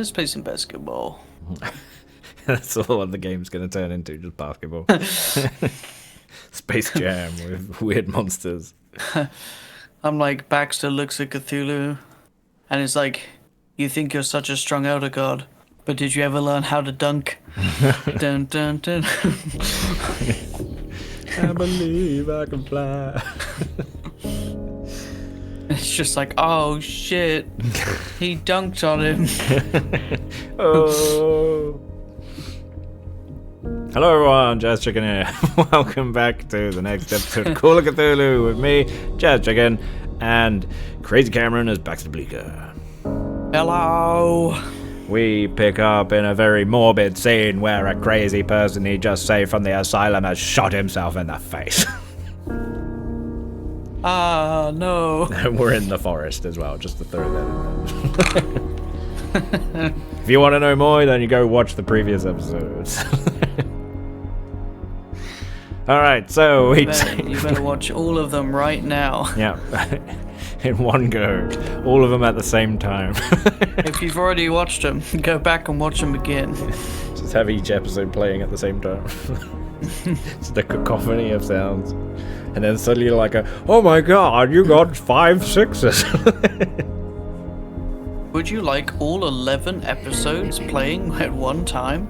Let's play some basketball. That's all what the game's going to turn into, just basketball. Space Jam with weird monsters. I'm like, Baxter looks at Cthulhu, and it's like, you think you're such a strong elder god, but did you ever learn how to dunk? Dun dun dun. I believe I can fly. It's just like, oh shit, he dunked on him. Oh. Hello everyone, Jazz Chicken here. Welcome back to the next episode of Call of Cthulhu with me, Jazz Chicken, and KrazyKamron as Baxter Bleeker. Hello. We pick up in a very morbid scene where a crazy person he just saved from the asylum has shot himself in the face. Ah, no. And we're in the forest as well, just to throw that in there. If you want to know more, then you go watch the previous episodes. Alright, so you better watch all of them right now. Yeah, in one go. All of them at the same time. If you've already watched them, go back and watch them again. Just have each episode playing at the same time. It's the cacophony of sounds. And then suddenly you're like, oh my god, you got 5 sixes. Would you like all 11 episodes playing at one time?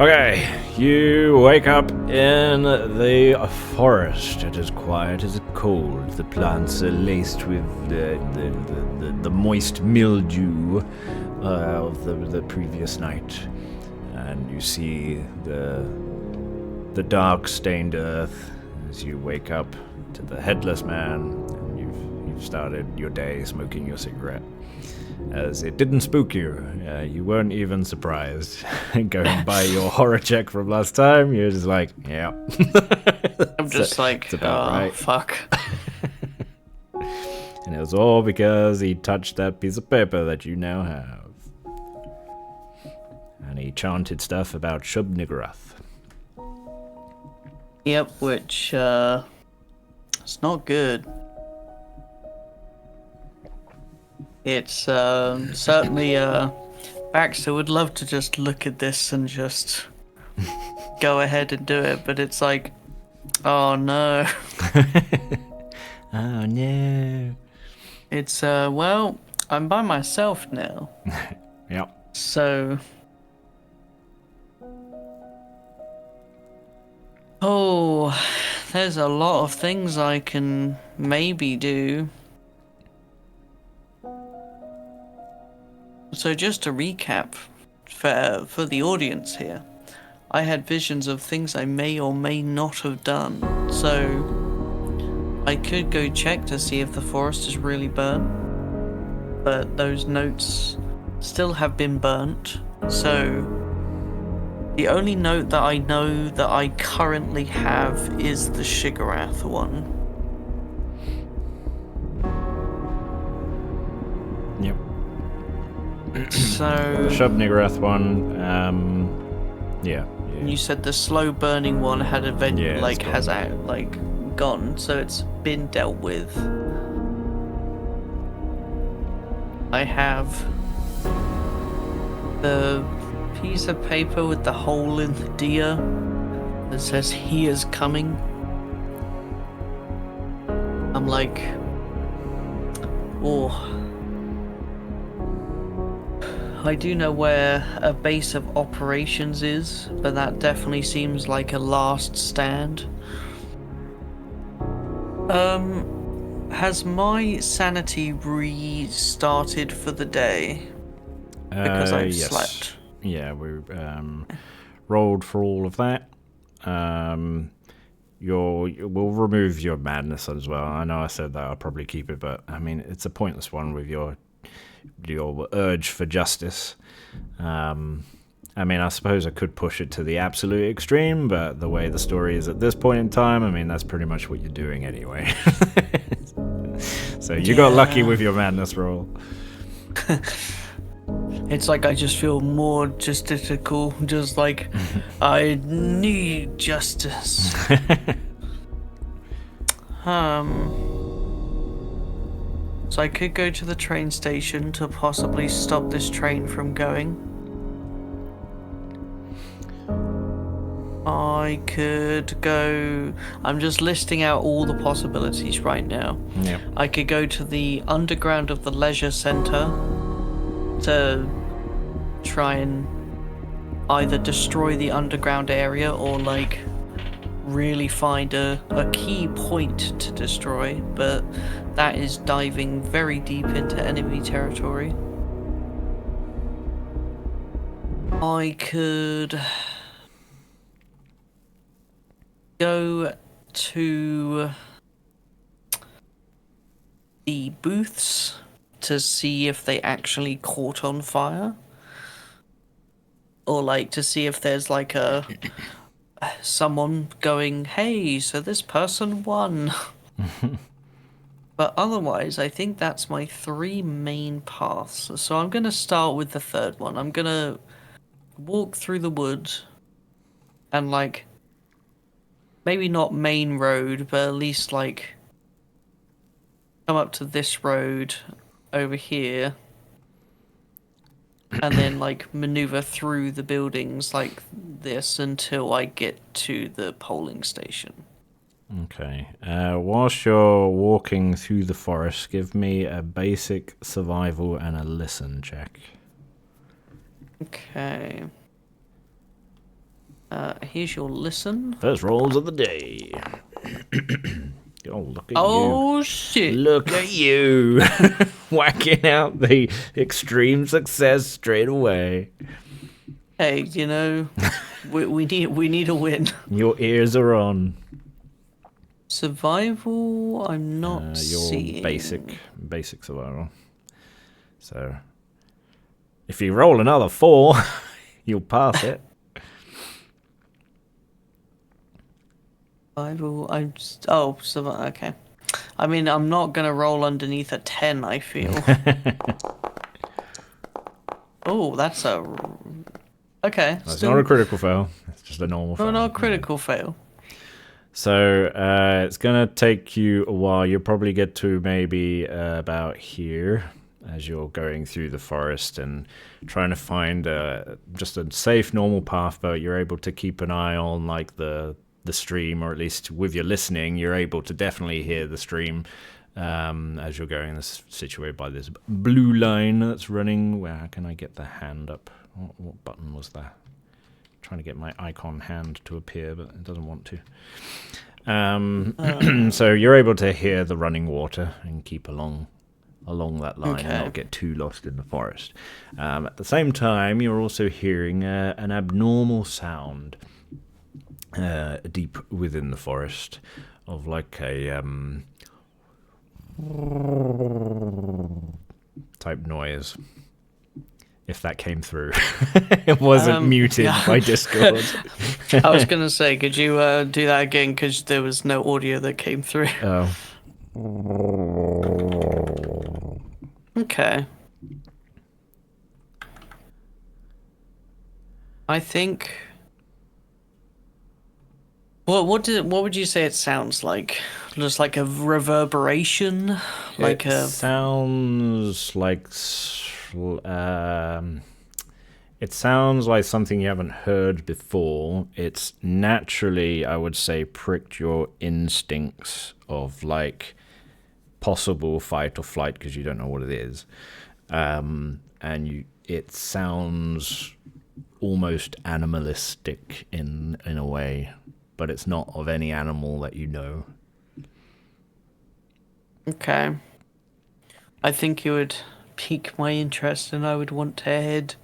Okay, you wake up in the forest. It is quiet, it is cold. The plants are laced with the moist mildew of the previous night. And you see the dark stained earth as you wake up to the headless man, and you've started your day smoking your cigarette. As it didn't spook you, you weren't even surprised. Going by your horror check from last time, you're just like, yeah. I'm just like, oh, right. Fuck. And it was all because he touched that piece of paper that you now have. And he chanted stuff about Shub-Niggurath. Yep, which, it's not good. It's, certainly, Baxter would love to just look at this and just go ahead and do it, but it's like, oh no. Oh no. It's, well, I'm by myself now. Yep. So... Oh, there's a lot of things I can maybe do. So just to recap for the audience here, I had visions of things I may or may not have done. So I could go check to see if the forest is really burnt, but those notes still have been burnt. So the only note that I know that I currently have is the Shigarath one. Yep. So the Shub-Niggurath one, yeah. You said the slow burning one had has gone, so it's been dealt with. I have the piece of paper with the hole in the deer that says he is coming. I'm like, oh, I do know where a base of operations is, but that definitely seems like a last stand. Has my sanity restarted for the day? Because I've slept. Yeah, we rolled for all of that. We'll remove your madness as well. I know I said that I'll probably keep it, but I mean it's a pointless one with your urge for justice. I mean, I suppose I could push it to the absolute extreme, but the way the story is at this point in time, I mean, that's pretty much what you're doing anyway. So you got lucky with your madness roll. It's like I just feel more justical, just like I need justice. So I could go to the train station to possibly stop this train from going. I could go... I'm just listing out all the possibilities right now. Yep. I could go to the underground of the leisure centre to try and either destroy the underground area or, like, really find a key point to destroy, but that is diving very deep into enemy territory. I could go to the booths to see if they actually caught on fire, or like to see if there's like someone going, hey, so this person won. But otherwise, I think that's my 3 main paths. So I'm gonna start with the third one. I'm gonna walk through the woods and, like, maybe not main road, but at least, like, come up to this road over here and then, like, maneuver through the buildings like this until I get to the polling station. Okay. Whilst you're walking through the forest, give me a basic survival and a listen check. Okay. Here's your listen. First rolls of the day. Oh, look at you. Oh, shit. Look at you. Whacking out the extreme success straight away. Hey, you know, we need a win. Your ears are on. Survival, I'm not Your seeing. basic survival. So, if you roll another 4, you'll pass it. Survival, okay. I mean, I'm not gonna roll underneath a 10, I feel. Oh, that's a... Okay. That's not a critical fail. It's just a normal fail. No, not a critical fail. So, it's going to take you a while. You'll probably get to maybe about here as you're going through the forest and trying to find just a safe, normal path, but you're able to keep an eye on, like, the stream, or at least with your listening, you're able to definitely hear the stream as you're going. This situated by this blue line that's running. Where can I get the hand up? What button was that? Trying to get my icon hand to appear, but it doesn't want to. So you're able to hear the running water and keep along that line and not get too lost in the forest. At the same time, you're also hearing an abnormal sound deep within the forest of like a type noise. If that came through. It wasn't muted by Discord. I was going to say, could you do that again? Because there was no audio that came through. Oh. Okay. I think... What would you say it sounds like? Just like a reverberation? Like it sounds like... it sounds like something you haven't heard before. It's naturally, I would say, pricked your instincts of like possible fight or flight because you don't know what it is, and it sounds almost animalistic in a way, but it's not of any animal that you know. Okay. I think it would pique my interest and I would want to head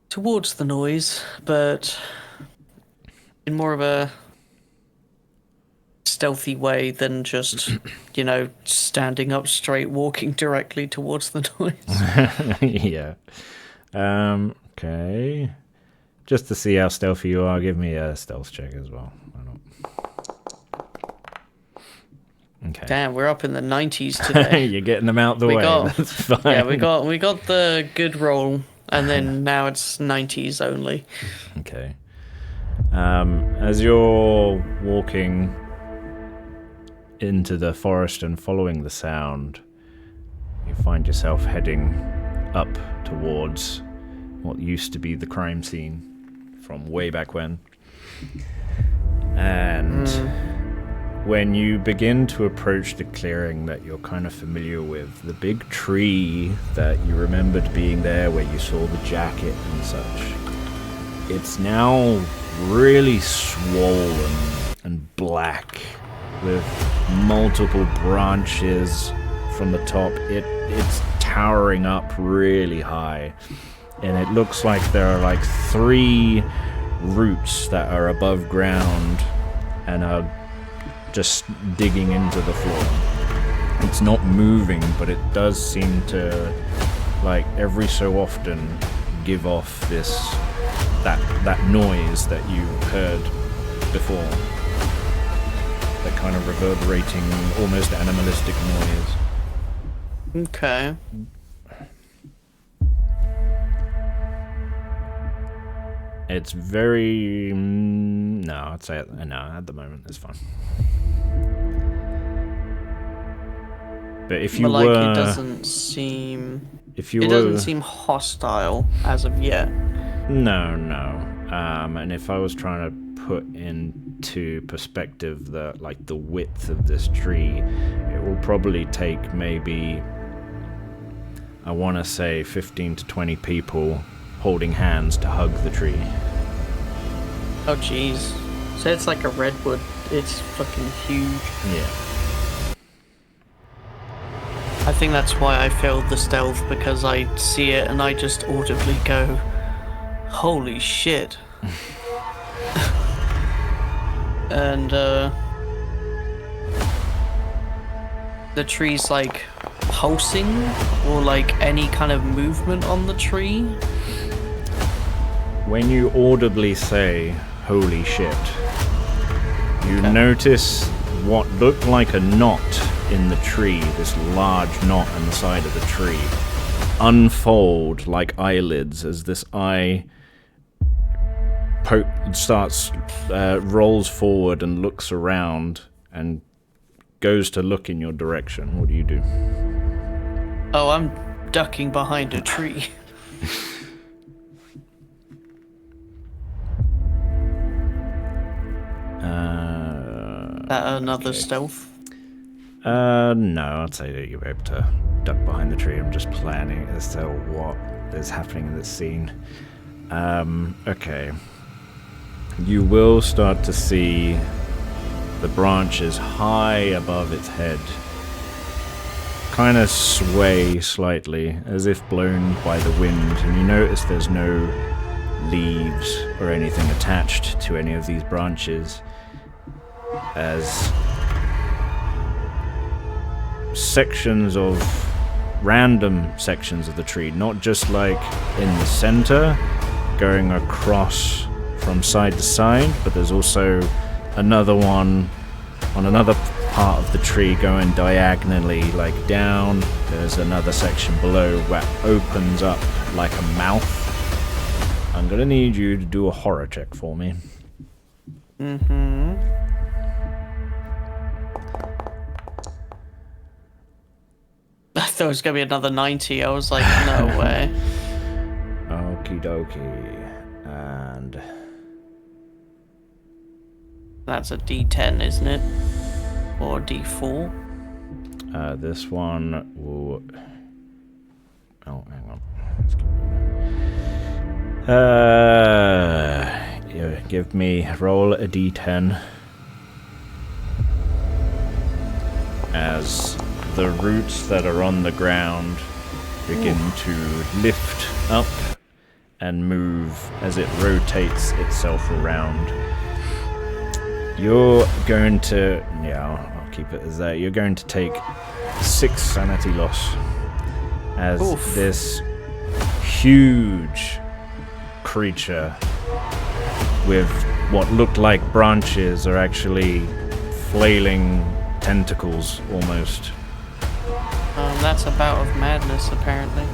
towards the noise, but in more of a stealthy way than just, you know, standing up straight, walking directly towards the noise. Yeah. Okay. Just to see how stealthy you are, give me a stealth check as well. Why not? Okay. Damn, we're up in the 90s today. You're getting them out the way. That's fine. Yeah, we got the good roll, and then now it's 90s only. Okay. As you're walking into the forest and following the sound, you find yourself heading up towards what used to be the crime scene from way back when. And when you begin to approach the clearing that you're kind of familiar with, the big tree that you remembered being there where you saw the jacket and such, it's now really swollen and black with multiple branches from the top. It's towering up really high, and it looks like there are like 3 roots that are above ground and are just digging into the floor. It's not moving, but it does seem to, like, every so often give off that noise that you heard before. That kind of reverberating, almost animalistic noise. Okay. It's very... no, I'd say no, at the moment it's fine. But if you but, like, were... it doesn't seem... If you it were... doesn't seem hostile as of yet. No. And if I was trying to put into perspective the width of this tree, it will probably take maybe, I want to say, 15 to 20 people holding hands to hug the tree. Oh jeez. So it's like a redwood. It's fucking huge. Yeah. I think that's why I failed the stealth, because I see it and I just audibly go, holy shit. And the tree's like pulsing, or like any kind of movement on the tree. When you audibly say, holy shit, you notice what looked like a knot in the tree, this large knot on the side of the tree, unfold like eyelids as this eye rolls forward and looks around and goes to look in your direction. What do you do? Oh, I'm ducking behind a tree. Another okay. Stealth? No, I'd say that you're able to duck behind the tree. I'm just planning as to what is happening in this scene. Okay. You will start to see the branches high above its head kind of sway slightly, as if blown by the wind, and you notice there's no leaves or anything attached to any of these branches, as random sections of the tree, not just like in the center, going across from side to side, but there's also another one on another part of the tree going diagonally, like down. There's another section below where it opens up like a mouth. I'm gonna need you to do a horror check for me. I thought it was gonna be another 90. I was like, no way. Okie dokie. And that's a D10, isn't it? Or a D4? this one will... oh, hang on. Let's give me... roll a D10. As the roots that are on the ground begin to lift up and move as it rotates itself around. You're going to... yeah, I'll keep it as that. You're going to take 6 sanity loss as this huge creature with what looked like branches are actually flailing tentacles almost. That's a bout of madness, apparently.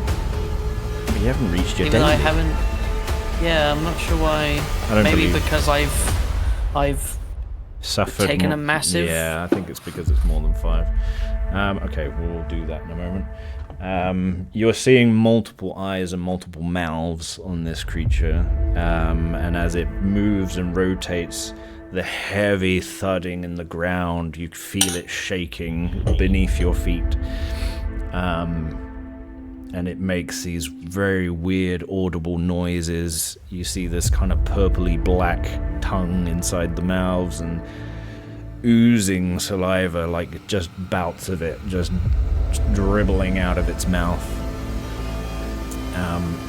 But you haven't reached your Even though I daily. haven't... yeah, I'm not sure why. Maybe because I've suffered taken more, a massive... yeah, I think it's because it's more than 5. Okay, we'll do that in a moment. You're seeing multiple eyes and multiple mouths on this creature, and as it moves and rotates, the heavy thudding in the ground, you feel it shaking beneath your feet. And it makes these very weird audible noises. You see this kind of purpley black tongue inside the mouths and oozing saliva, like just bouts of it just dribbling out of its mouth.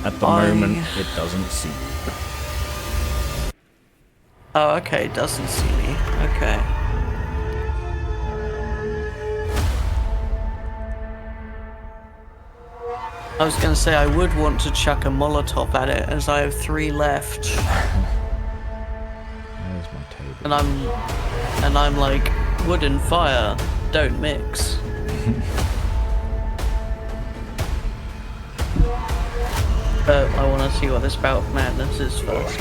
At the moment, it doesn't see you. Oh, okay, it doesn't see me. Okay. I was gonna say I would want to chuck a Molotov at it, as I have 3 left. There's my table. And I'm like, wood and fire don't mix. But I want to see what this bout of madness is first.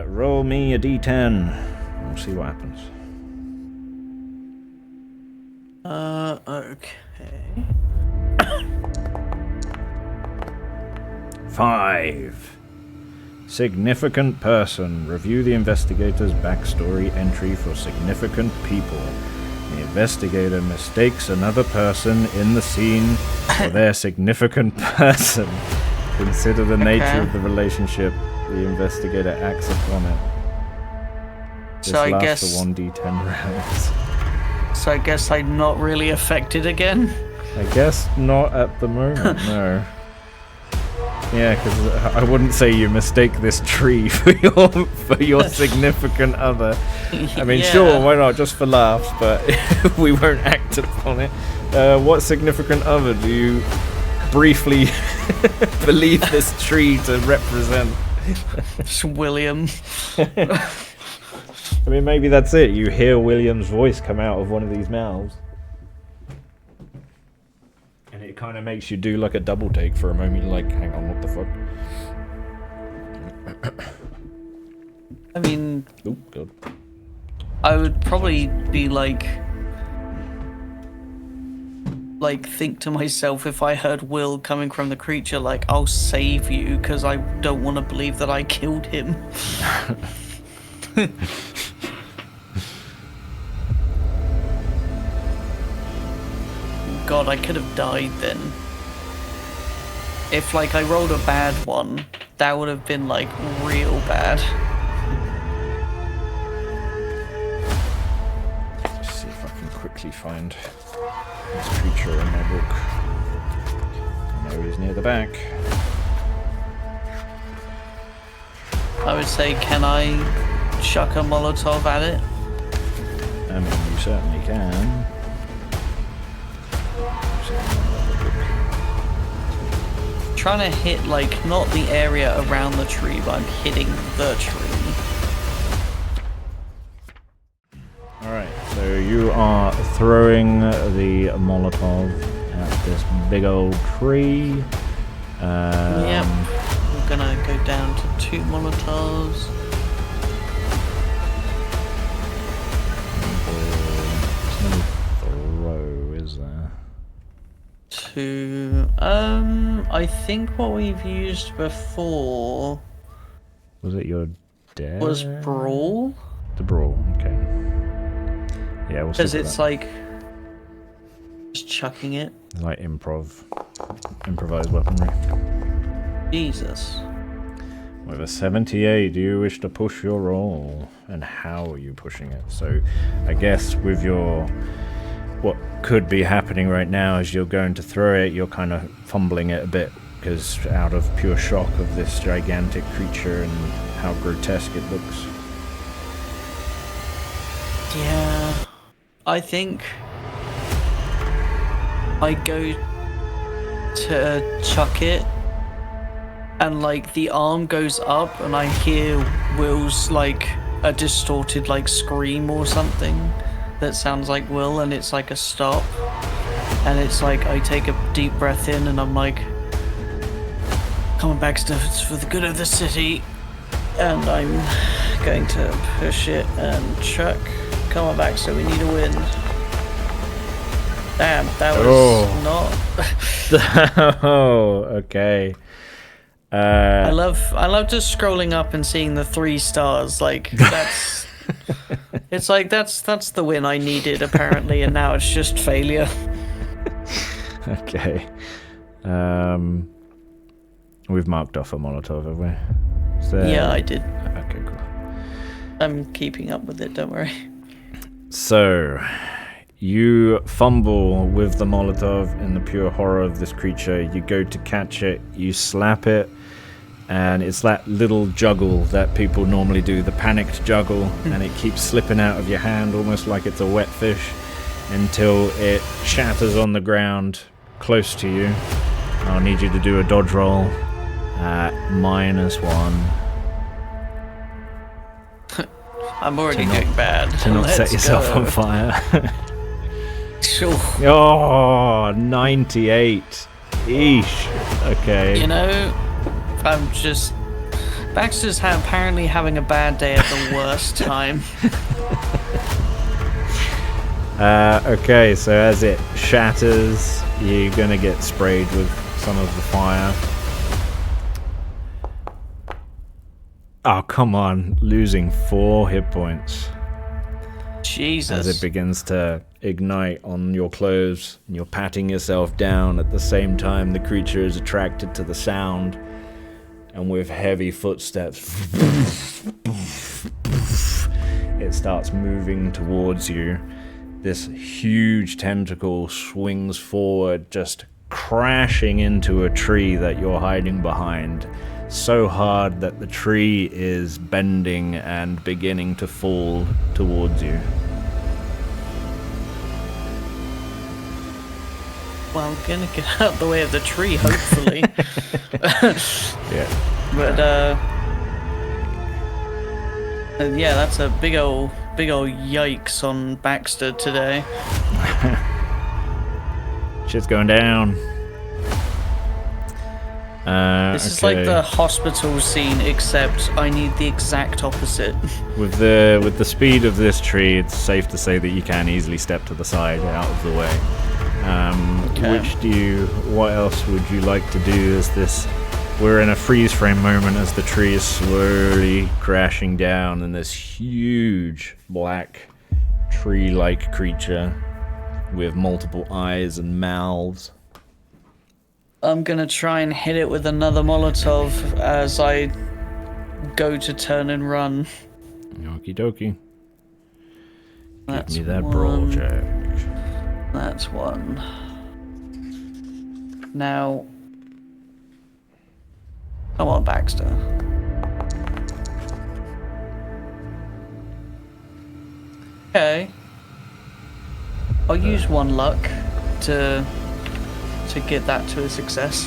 Roll me a d10. We'll see what happens. Okay. 5. Significant person. Review the investigator's backstory entry for significant people. The investigator mistakes another person in the scene for their significant person. Consider the nature of the relationship. The investigator acts upon it. This So I lasts guess for 1d10 rounds. So I guess I'm not really affected again. I guess not at the moment, no. Yeah, because I wouldn't say you mistake this tree for your significant other. I mean, sure, why not, just for laughs, but we won't act upon it. What significant other do you briefly believe this tree to represent? It's William. I mean, maybe that's it. You hear William's voice come out of one of these mouths. And it kind of makes you do like a double take for a moment. You're like, hang on, what the fuck? I mean, Oh, God. I would probably be like think to myself, if I heard Will coming from the creature, like, I'll save you because I don't want to believe that I killed him. God, I could have died then. If like I rolled a bad one, that would have been like real bad. Let's see if I can quickly find this creature in my book. I know he's near the back. I would say, can I chuck a Molotov at it? I mean, you certainly can. Trying to hit like not the area around the tree, but I'm hitting the tree. Alright, so you are throwing the Molotov at this big old tree. Yep. We're gonna go down to 2 Molotovs. There's no throw, is there? 2. I think what we've used before Was it your dad? was Brawl. The Brawl, okay. Yeah, we'll Because stick with it's that. like just chucking it. Like improvised weaponry. Jesus. With a 78, do you wish to push your roll? And how are you pushing it? So, I guess with your... What could be happening right now is you're going to throw it, you're kind of fumbling it a bit, because out of pure shock of this gigantic creature and how grotesque it looks. Yeah. I think I go to chuck it, and like the arm goes up, and I hear Will's like a distorted like scream or something that sounds like Will, and it's like a stop, and it's like I take a deep breath in, and I'm like, come on, Baxter, it's for the good of the city, and I'm going to push it and chuck. Come on, Baxter, we need a win. Damn, that was not. Oh, okay. I love just scrolling up and seeing the 3 stars. Like that's. It's like that's the win I needed apparently, and now it's just failure. Okay. We've marked off a Molotov, have we? Yeah, I did. Okay, cool. I'm keeping up with it, don't worry. So, you fumble with the Molotov in the pure horror of this creature. You go to catch it, you slap it, and it's that little juggle that people normally do, the panicked juggle, and it keeps slipping out of your hand almost like it's a wet fish until it shatters on the ground close to you. I'll need you to do a dodge roll at -1. I'm already getting bad. To not set yourself on fire. Sure. Oh, 98. Eesh. Okay. You know, I'm just... Baxter's apparently having a bad day at the worst time. Okay, so as it shatters, you're gonna get sprayed with some of the fire. Oh, come on. Losing 4 hit points. Jesus. As it begins to ignite on your clothes, and you're patting yourself down at the same time the creature is attracted to the sound, and with heavy footsteps it starts moving towards you. This huge tentacle swings forward, just crashing into a tree that you're hiding behind, so hard that the tree is bending and beginning to fall towards you. Well, I'm gonna get out of the way of the tree, hopefully. Yeah. But, yeah, that's a big ol' yikes on Baxter today. Shit's going down. This is like the hospital scene, except I need the exact opposite. With the speed of this tree, it's safe to say that you can easily step to the side, out of the way. Okay. What else would you like to do as this... We're in a freeze frame moment as the tree is slowly crashing down, and this huge black tree-like creature with multiple eyes and mouths. I'm gonna try and hit it with another Molotov as I go to turn and run. Okie dokie. That's Give me that brawl check. That's 1. Now, come on, Baxter. Okay. I'll use 1 luck to get that to a success.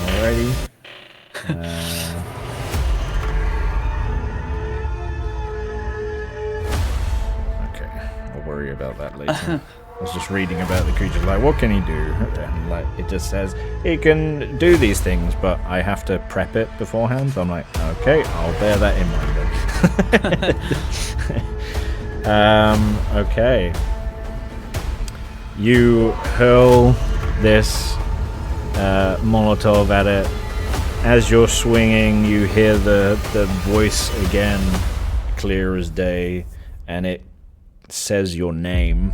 Alrighty. Okay, I'll worry about that later. I was just reading about the creature, like, what can he do? And like, it just says he can do these things, but I have to prep it beforehand. So I'm like, okay, I'll bear that in mind then. Okay. You hurl this Molotov at it. As you're swinging, you hear the voice again, clear as day, and it says your name,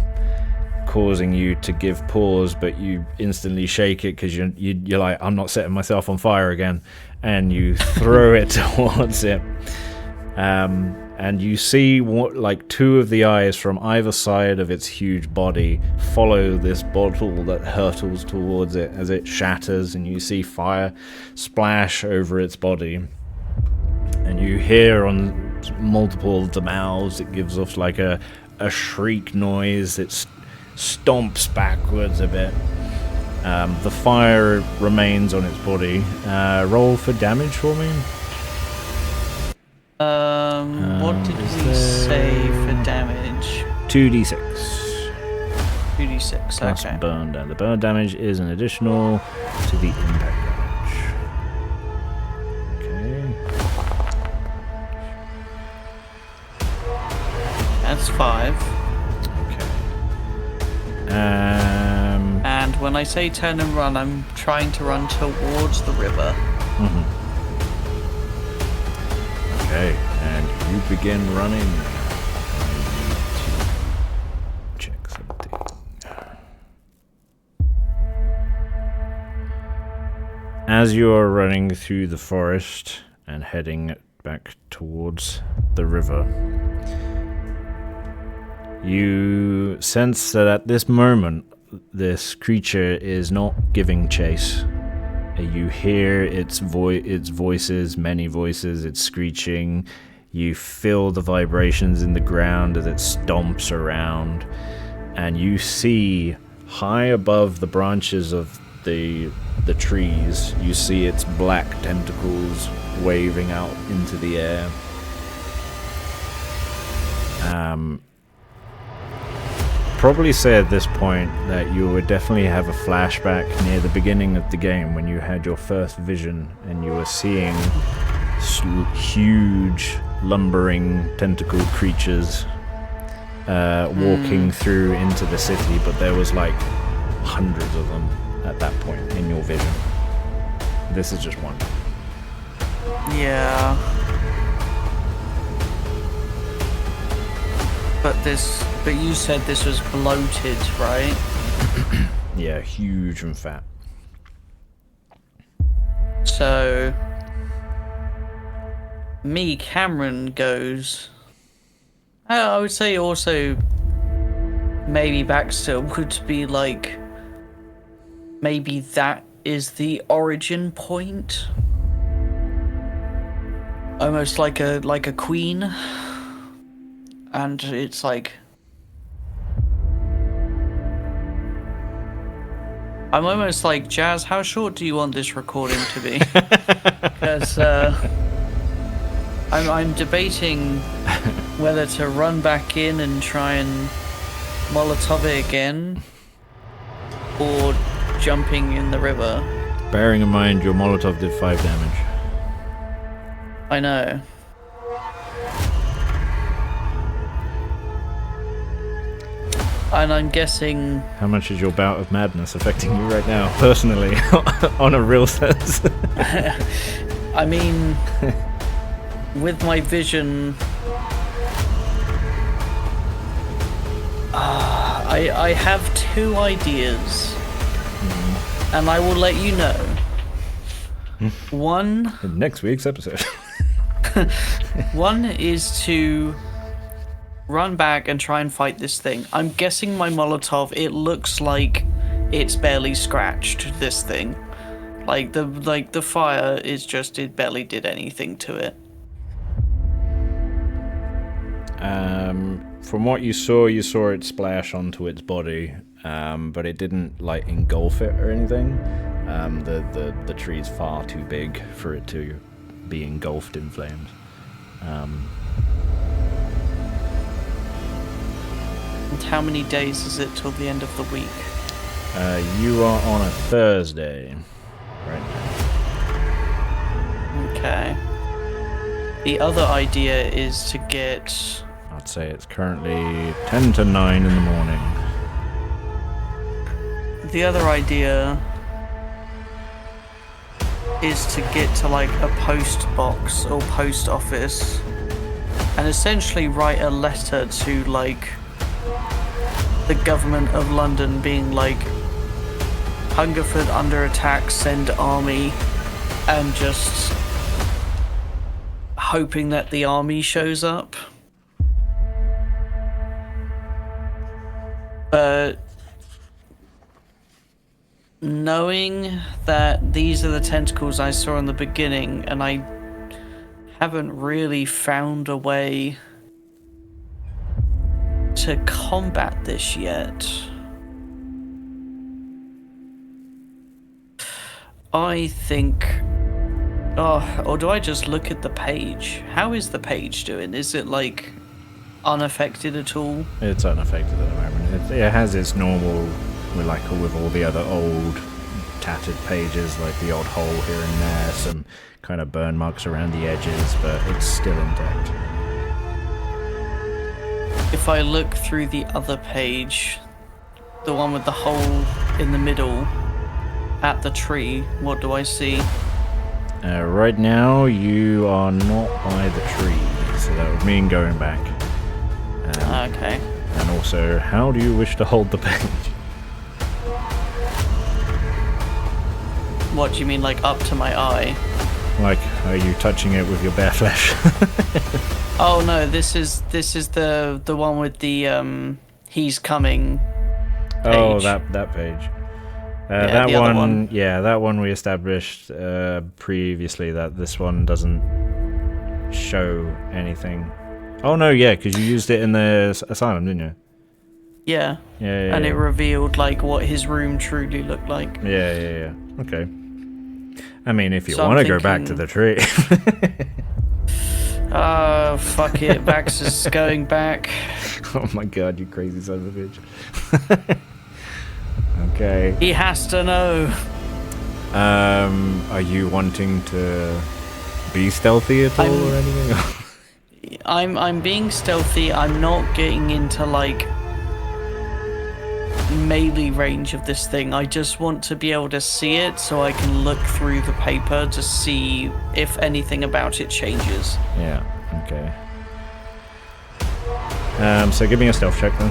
causing you to give pause, but you instantly shake it because you're like, I'm not setting myself on fire again, and you throw it towards it. And you see what, like, 2 of the eyes from either side of its huge body follow this bottle that hurtles towards it as it shatters, and you see fire splash over its body. And you hear on multiple of the mouths, it gives off like a shriek noise. It stomps backwards a bit. The fire remains on its body. Roll for damage for me. What did we say for damage? 2d6. 2d6, Plus okay. burn down. The burn damage is an additional to the impact damage. Okay. That's 5. Okay. And when I say turn and run, I'm trying to run towards the river. Okay, and you begin running. Check something. As you are running through the forest and heading back towards the river, you sense that at this moment, this creature is not giving chase. You hear its voices, many voices, it's screeching. You feel the vibrations in the ground as it stomps around. And you see, high above the branches of the trees, you see its black tentacles waving out into the air. Probably say at this point that you would definitely have a flashback near the beginning of the game when you had your first vision and you were seeing huge lumbering tentacled creatures walking through into the city, but there was like hundreds of them at that point in your vision. This is just one. Yeah. But you said this was bloated, right? Yeah, huge and fat. So, me, Cameron goes. I would say also maybe Baxter would be like, maybe that is the origin point. Almost like a queen. And it's like, I'm almost like, Jazz, how short do you want this recording to be? Because I'm debating whether to run back in and try and Molotov it again, or jumping in the river. Bearing in mind your Molotov did 5 damage. I know. And I'm guessing... How much is your bout of madness affecting you right now, personally, on a real sense? I mean, with my vision... I have 2 ideas. And I will let you know. One... In next week's episode. One is to... run back and try and fight this thing. I'm guessing my Molotov, it looks like it's barely scratched this thing. Like the fire is just, it barely did anything to it. From what you saw it splash onto its body, but it didn't like engulf it or anything. The tree's far too big for it to be engulfed in flames. And how many days is it till the end of the week? You are on a Thursday right now. Okay. The other idea is to get... I'd say it's currently 10 to 9 in the morning. The other idea is to get to like a post box or post office and essentially write a letter to like the government of London being like, Hungerford under attack, send army, and just hoping that the army shows up. But knowing that these are the tentacles I saw in the beginning, and I haven't really found a way to combat this yet, I think... or do I just look at the page? How is the page doing? Is it like unaffected at all? It's unaffected at the moment. It has its normal, with all the other old tattered pages, like the odd hole here and there, some kind of burn marks around the edges, but it's still intact. If I look through the other page, the one with the hole in the middle at the tree, what do I see? Right now, you are not by the tree, so that would mean going back. Okay. And also, how do you wish to hold the page? What do you mean, like up to my eye? Like, are you touching it with your bare flesh? Oh no, this is the one with the he's coming page. Oh, that page. Yeah, that the other one. Yeah, that one we established previously. That this one doesn't show anything. Oh no, yeah, because you used it in the asylum, didn't you? Yeah. Yeah. And it revealed like what his room truly looked like. Yeah. Okay. I mean, if you So want to I'm go back to the tree. Fuck it. Baxter's going back. Oh my god, you crazy son of a bitch. Okay. He has to know. Are you wanting to be stealthy at all or anything? I'm being stealthy. I'm not getting into like melee range of this thing. I just want to be able to see it so I can look through the paper to see if anything about it changes. Yeah, okay. So give me a stealth check then.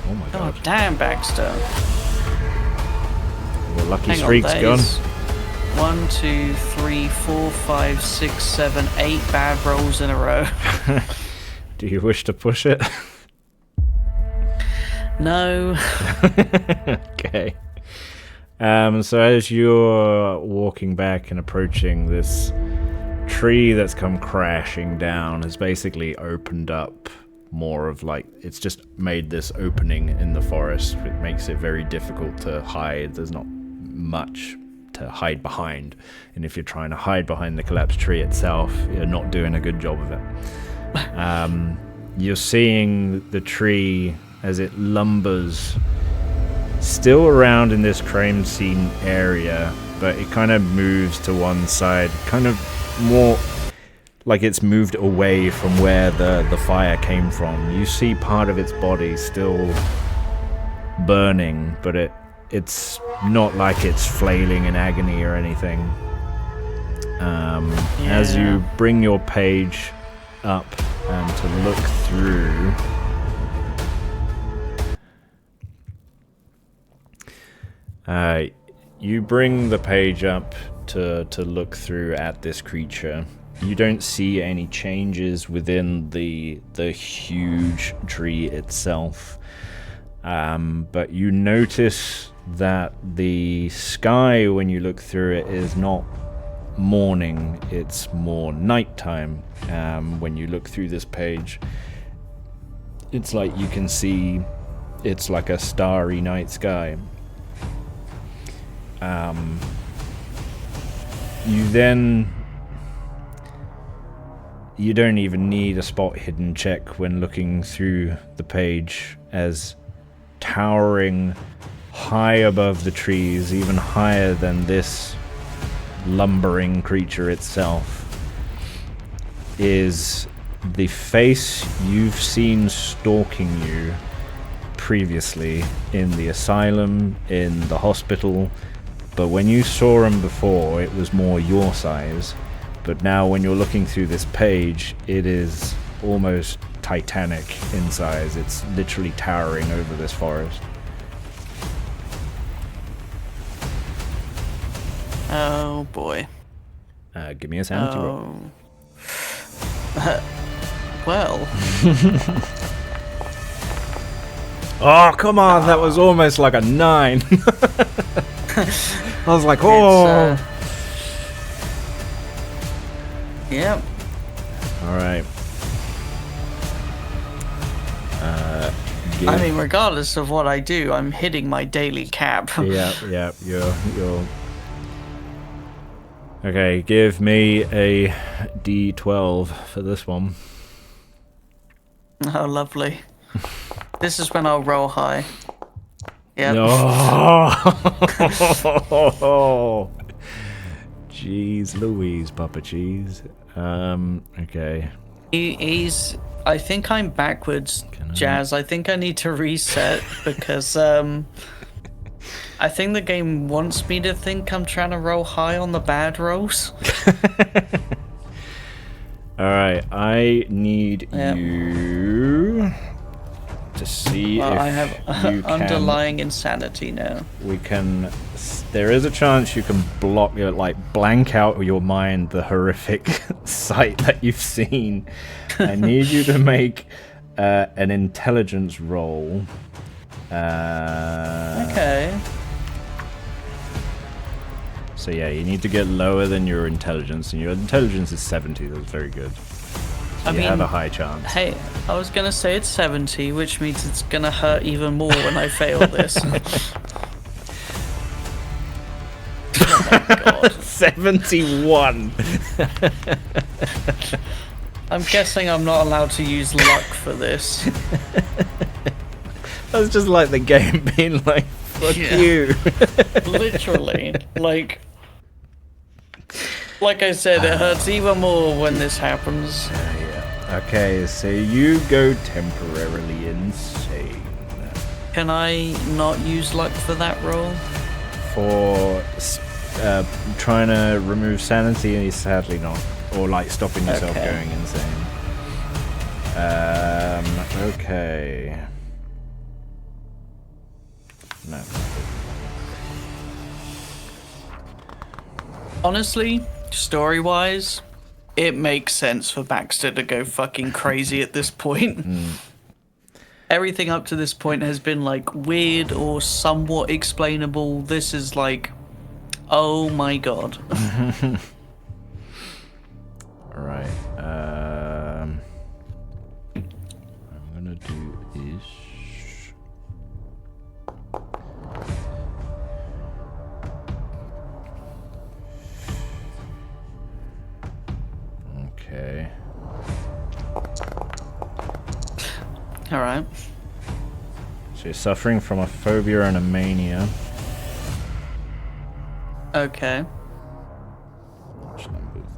Oh my god. Oh damn, Baxter. Your lucky Hang streak's on, gone. 1, 2, 3, 4, 5, 6, 7, 8 bad rolls in a row. Do you wish to push it? No. Okay. So as you're walking back and approaching, this tree that's come crashing down has basically opened up more of like, it's just made this opening in the forest. It makes it very difficult to hide. There's not much to hide behind. And if you're trying to hide behind the collapsed tree itself, you're not doing a good job of it. You're seeing the tree as it lumbers still around in this crime scene area, but it kind of moves to one side, kind of more like it's moved away from where the fire came from. You see part of its body still burning, but it's not like it's flailing in agony or anything. As you bring your page up and to look through, you bring the page up to look through at this creature. You don't see any changes within the huge tree itself, but you notice that the sky, when you look through it, is not morning, it's more nighttime. When you look through this page, it's like you can see it's like a starry night sky. You don't even need a spot hidden check when looking through the page, as towering high above the trees, even higher than this lumbering creature itself, is the face you've seen stalking you previously in the asylum, in the hospital. But when you saw him before, it was more your size. But now when you're looking through this page, it is almost titanic in size. It's literally towering over this forest. Oh boy. Give me a sanity roll. Well. Oh, come on, that was almost like a 9. I was like, oh. Yep. Alright. I mean, regardless of what I do, I'm hitting my daily cap. Yeah, you're... Okay, give me a D12 for this one. Oh, lovely. This is when I'll roll high. Yep. Oh! Jeez Louise, Papa Cheese. Okay. He's. I think I'm backwards, Jazz. I think I need to reset because I think the game wants me to think I'm trying to roll high on the bad rolls. Alright, I need you to see if I have you can... underlying insanity now. We can... There is a chance you can block your, blank out of your mind the horrific sight that you've seen. I need you to make an intelligence roll. Okay. So yeah, you need to get lower than your intelligence, and your intelligence is 70. That's very good. So you have a high chance. Hey, I was gonna say it's 70, which means it's gonna hurt even more when I fail this. Oh my god. 71! I'm guessing I'm not allowed to use luck for this. That's just like the game being like, fuck you. Literally. Like I said, it hurts even more when this happens. Yeah. Okay, so you go temporarily insane. Can I not use luck for that roll? For trying to remove sanity, sadly not. Or stopping yourself going insane. Okay. No. Honestly, story-wise, it makes sense for Baxter to go fucking crazy at this point. Everything up to this point has been weird or somewhat explainable. This is oh my god. Alright, I'm gonna do this. Okay. Alright. So you're suffering from a phobia and a mania. Okay. Which number is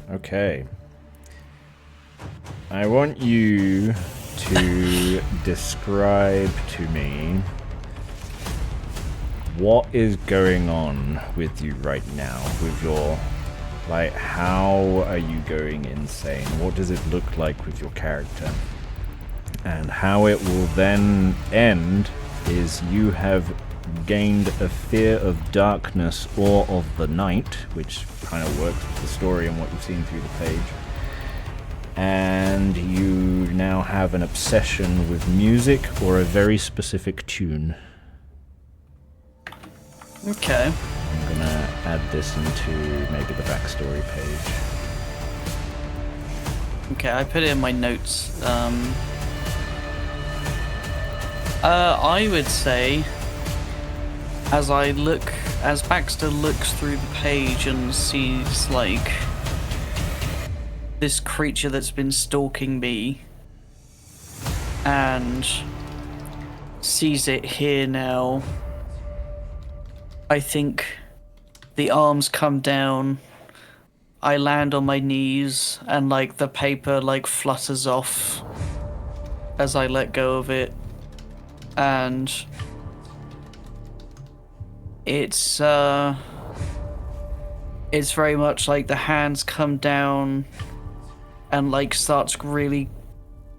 that? Okay. I want you to describe to me what is going on with you right now, with your, how are you going insane? What does it look like with your character? And how it will then end is you have gained a fear of darkness or of the night, which kind of works with the story and what you've seen through the page. And you now have an obsession with music or a very specific tune. Okay. I'm gonna add this into maybe the backstory page. Okay, I put it in my notes. I would say, as Baxter looks through the page and sees, this creature that's been stalking me, and sees it here now, I think the arms come down, I land on my knees, and the paper flutters off as I let go of it, and it's very much the hands come down and starts really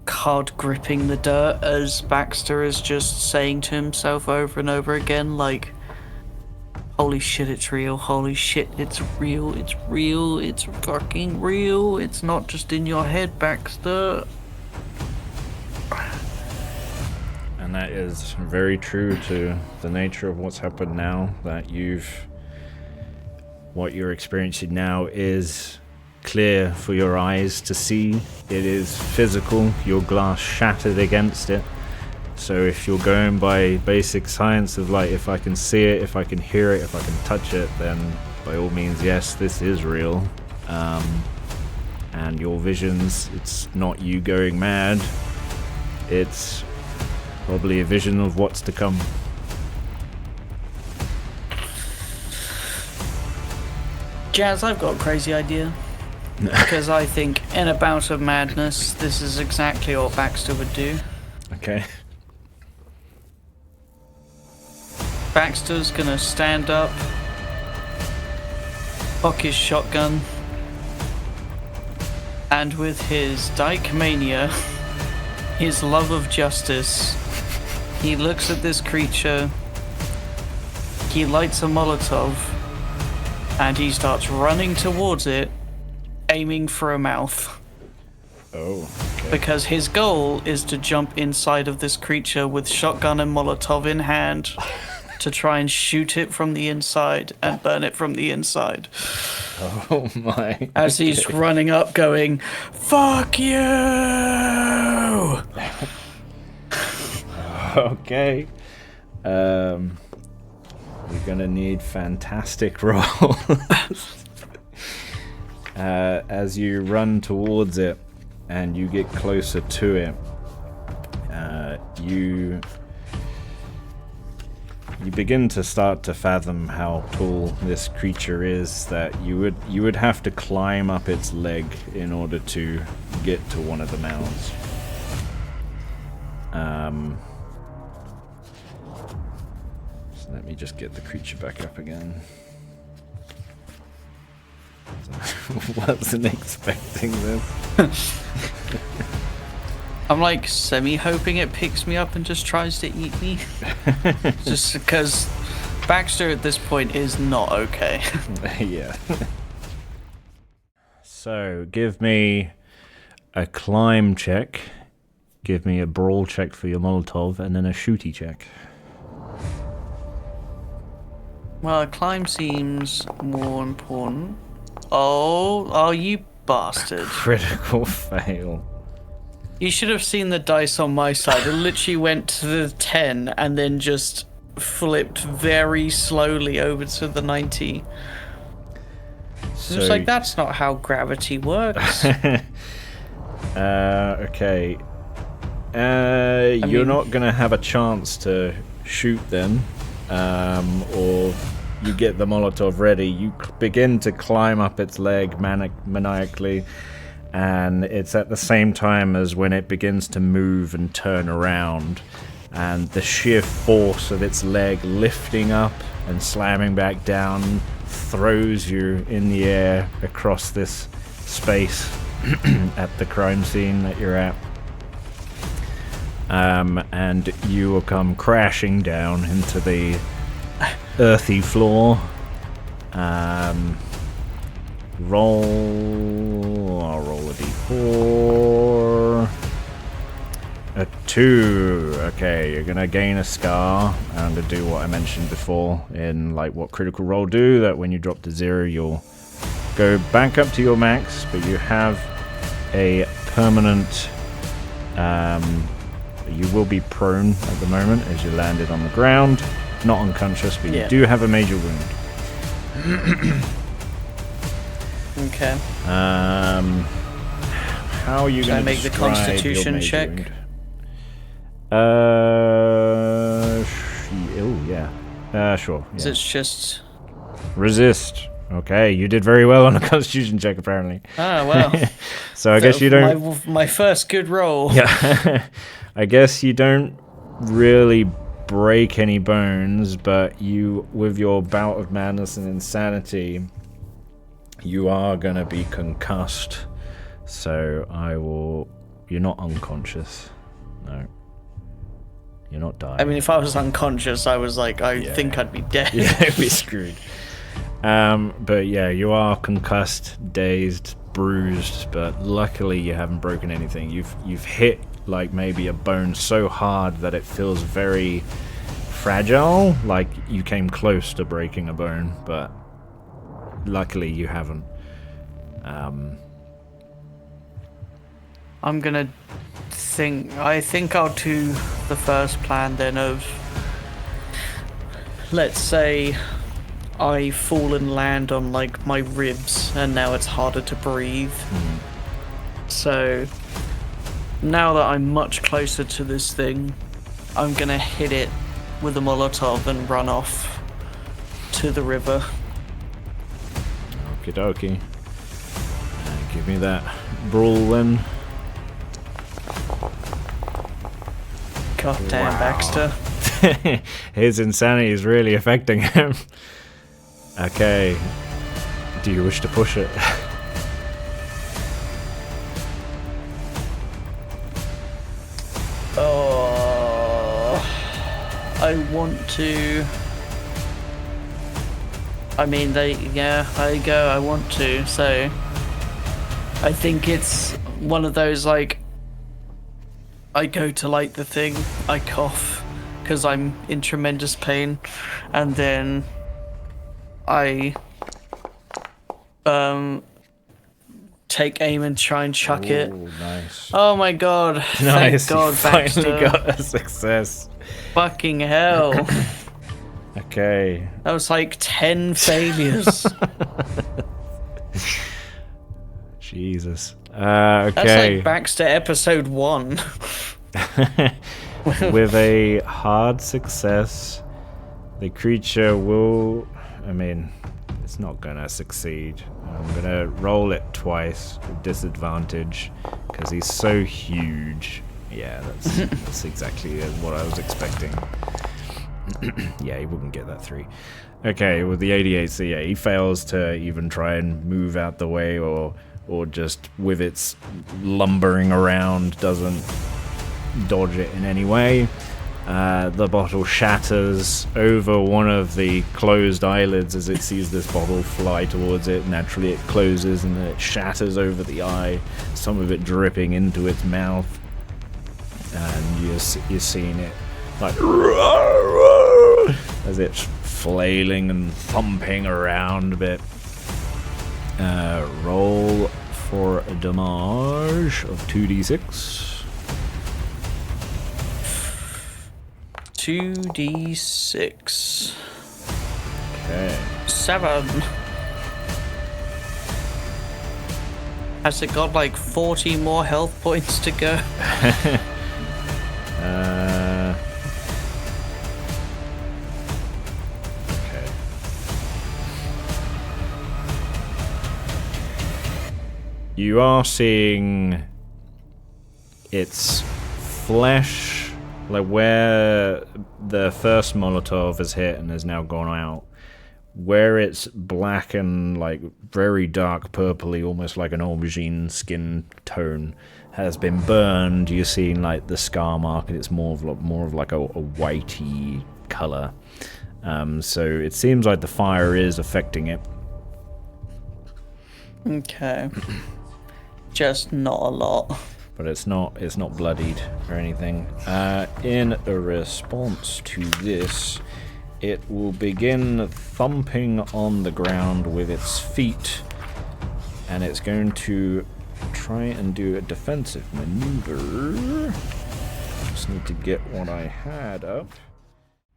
hard gripping the dirt as Baxter is just saying to himself over and over again, holy shit, it's real, holy shit, it's real, it's fucking real, it's not just in your head, Baxter. And that is very true to the nature of what's happened now, that what you're experiencing now is clear for your eyes to see. It is physical, your glass shattered against it. So if you're going by basic science of if I can see it, if I can hear it, if I can touch it, then by all means, yes, this is real. And your visions, it's not you going mad, it's probably a vision of what's to come. Jazz, I've got a crazy idea. Because I think in a bout of madness, this is exactly what Baxter would do. Okay. Baxter's gonna stand up, cock his shotgun, and with his dyke mania, his love of justice, he looks at this creature, he lights a Molotov, and he starts running towards it, aiming for a mouth. Oh, okay. Because his goal is to jump inside of this creature with shotgun and Molotov in hand to try and shoot it from the inside and burn it from the inside. Oh my. As he's running up going, "Fuck you!" Okay. You're gonna need fantastic rolls. As you run towards it and you get closer to it, you begin to start to fathom how tall this creature is, that you would have to climb up its leg in order to get to one of the mounds. So let me just get the creature back up again. Wasn't expecting this. I'm like semi-hoping it picks me up and just tries to eat me. Just because Baxter at this point is not okay. Yeah. So, give me a climb check, give me a brawl check for your Molotov, and then a shooty check. Well, climb seems more important. Oh, you bastard. Critical fail. You should have seen the dice on my side. It literally went to the 10 and then just flipped very slowly over to the 90. So it's like, that's not how gravity works. Okay. You're not going to have a chance to shoot them, or you get the Molotov ready. You begin to climb up its leg maniacally. And it's at the same time as when it begins to move and turn around, and the sheer force of its leg lifting up and slamming back down throws you in the air across this space at the crime scene that you're at. And you will come crashing down into the earthy floor. I'll roll a d4. A 2. Okay, you're gonna gain a scar. I'm gonna do what I mentioned before in like what Critical Role do, that when you drop to 0 you'll go back up to your max, but you have a permanent you will be prone at the moment as you landed on the ground, not unconscious, but you do have a major wound. Okay. How are you going to make the Constitution check? Sure. Is it just resist? Okay, you did very well on a Constitution check, apparently. Ah, well. So I guess you don't. My first good roll. Yeah. I guess you don't really break any bones, but you, with your bout of madness and insanity, you are going to be concussed. So I will... You're not unconscious. No. You're not dying. I mean, if I was unconscious, I was like, I think I'd be dead. Yeah, I'd be screwed. But yeah, you are concussed, dazed, bruised, but luckily you haven't broken anything. You've hit like maybe a bone so hard that it feels very fragile, like you came close to breaking a bone, but luckily you haven't. I'm gonna I think I'll do the first plan then of, let's say I fall and land on like my ribs and now it's harder to breathe. So now that I'm much closer to this thing, I'm gonna hit it with a Molotov and run off to the river. Okie dokie. Give me that brawl then. God damn, Baxter. His insanity is really affecting him. Okay. Do you wish to push it? Oh, I want to. I mean, there you go. I want to. So, I think it's one of those like. I go to light the thing, I cough because I'm in tremendous pain, and then I take aim and try and chuck it. Nice. Oh my god. Nice, Thank God, you finally Baxter. got a success. Fucking hell. Okay. That was like 10 failures. Jesus. Okay. That's like Baxter episode 1. With a hard success, the creature will... I mean, it's not gonna succeed. I'm gonna roll it twice with disadvantage, because he's so huge. Yeah, that's exactly what I was expecting. Yeah, he wouldn't get that 3. Okay, with the 88, so yeah, he fails to even try and move out the way, or just with its lumbering around doesn't dodge it in any way. The bottle shatters over one of the closed eyelids as it sees this bottle fly towards it. Naturally it closes and then it shatters over the eye, some of it dripping into its mouth. And you're seeing it like as it's flailing and thumping around a bit. Roll for a damage of 2d6. 2d6. Okay. 7. Has it got like 40 more health points to go? Okay. You are seeing its flesh, like where the first Molotov has hit and has now gone out, where it's black and like very dark purpley, almost like an aubergine skin tone, has been burned. You're seeing like the scar mark, and it's more of like a whitey color. So it seems like the fire is affecting it. Okay. Just not a lot. But it's not bloodied or anything. In a response to this, it will begin thumping on the ground with its feet, and it's going to try and do a defensive maneuver. Just need to get what I had up.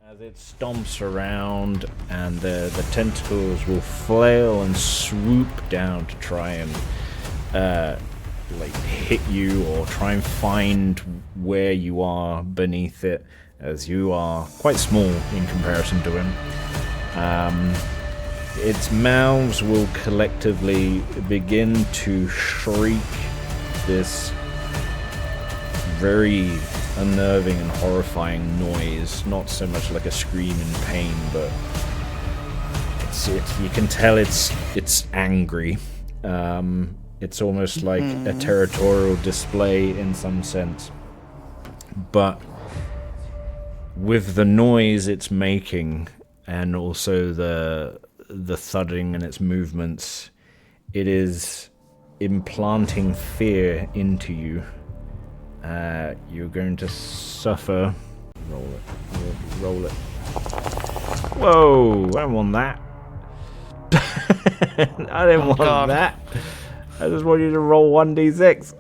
As it stomps around, and the tentacles will flail and swoop down to try and like hit you or try and find where you are beneath it, as you are quite small in comparison to him. Its mouths will collectively begin to shriek this very unnerving and horrifying noise. Not so much like a scream in pain, but you can tell it's angry. It's almost like a territorial display in some sense. But with the noise it's making, and also the thudding in its movements, it is implanting fear into you. You're going to suffer. Roll it. Whoa! I don't want that. I didn't want God. that. I just want you to roll 1d6.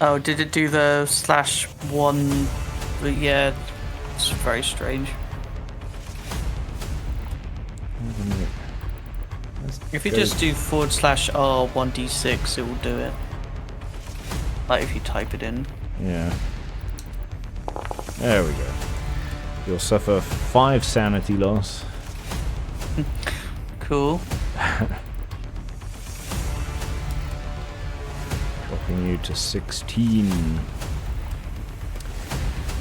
Oh, did it do the /1? But yeah, it's very strange. If you just do /R1d6, it will do it. Like if you type it in. Yeah. There we go. You'll suffer 5 sanity loss. Cool. knocking you to 16.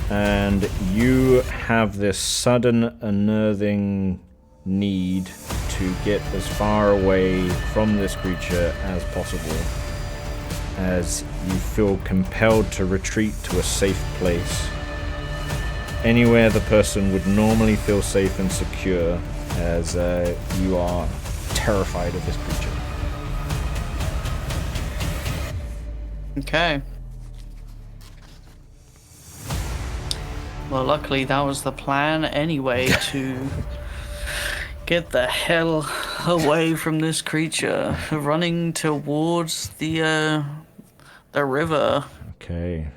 And you have this sudden unnerving need to get as far away from this creature as possible, as you feel compelled to retreat to a safe place. Anywhere the person would normally feel safe and secure, as you are terrified of this creature. Okay. Well, luckily that was the plan anyway, to get the hell away from this creature, running towards the river. Okay.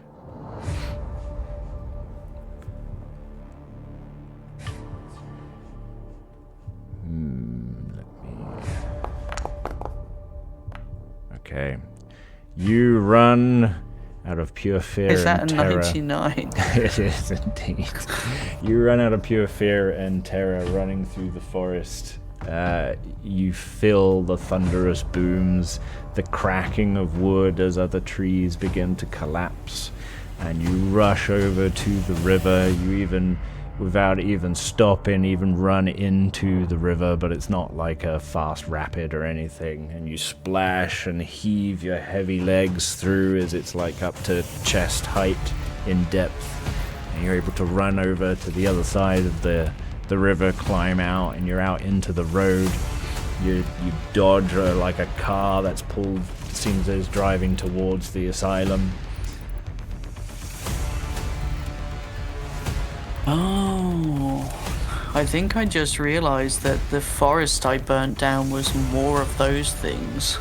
Okay. You run out of pure fear Is that and a terror. 99? It is indeed. You run out of pure fear and terror running through the forest. You feel the thunderous booms, the cracking of wood as other trees begin to collapse, and you rush over to the river. You even, without even stopping, even run into the river, but it's not like a fast rapid or anything, and you splash and heave your heavy legs through as it's like up to chest height in depth, and you're able to run over to the other side of the river, climb out, and you're out into the road. You dodge like a car that's pulled, seems as driving towards the asylum. Oh, I think I just realized that the forest I burnt down was more of those things.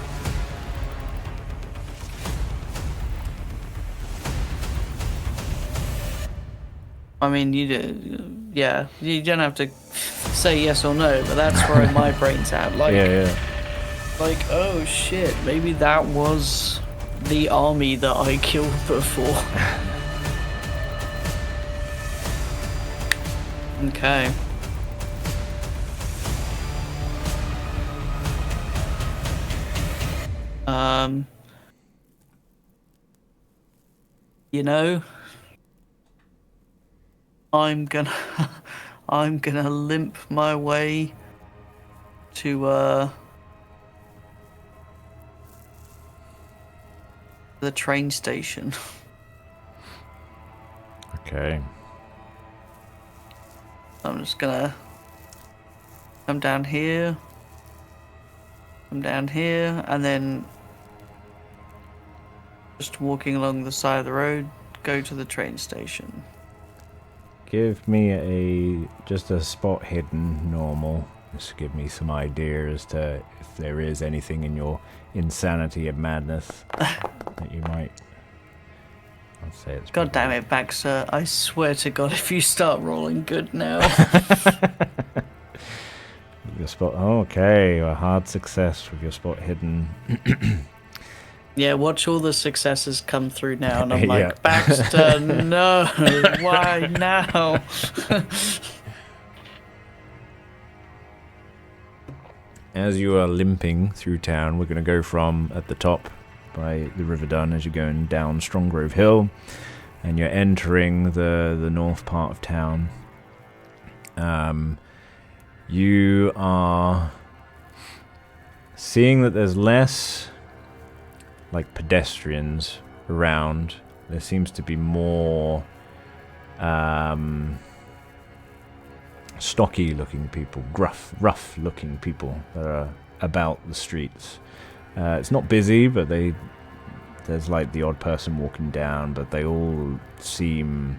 I mean, yeah, you don't have to say yes or no, but that's where my brain's at. Like, Yeah. like, oh shit, maybe that was the army that I killed before. Okay. You know, I'm gonna limp my way to the train station. Okay. I'm just gonna come down here, and then just walking along the side of the road, go to the train station. Give me just a spot hidden normal. Just to give me some idea as to if there is anything in your insanity and madness that you might. I'll say it's. God damn it, Baxter. I swear to God, if you start rolling good now. Your spot. Okay, a hard success with your spot hidden. Yeah, watch all the successes come through now, and I'm Yeah. like, Baxter, no, why now? As you are limping through town, we're going to go from at the top by the River Dun as you're going down Strongrove Hill, and you're entering the north part of town. You are seeing that there's less like pedestrians around. There seems to be more stocky looking people, rough looking people that are about the streets. It's not busy, but there's like the odd person walking down, but they all seem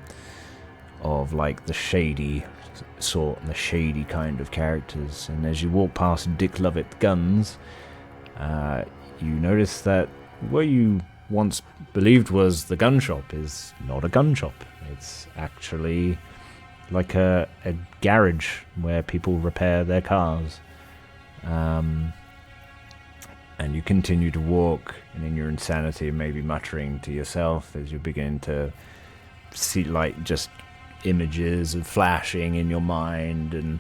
of like the shady sort and the shady kind of characters. And as you walk past Dick Lovett Guns, you notice that what you once believed was the gun shop is not a gun shop. It's actually like a garage where people repair their cars. And you continue to walk, and in your insanity maybe muttering to yourself as you begin to see like just images of flashing in your mind and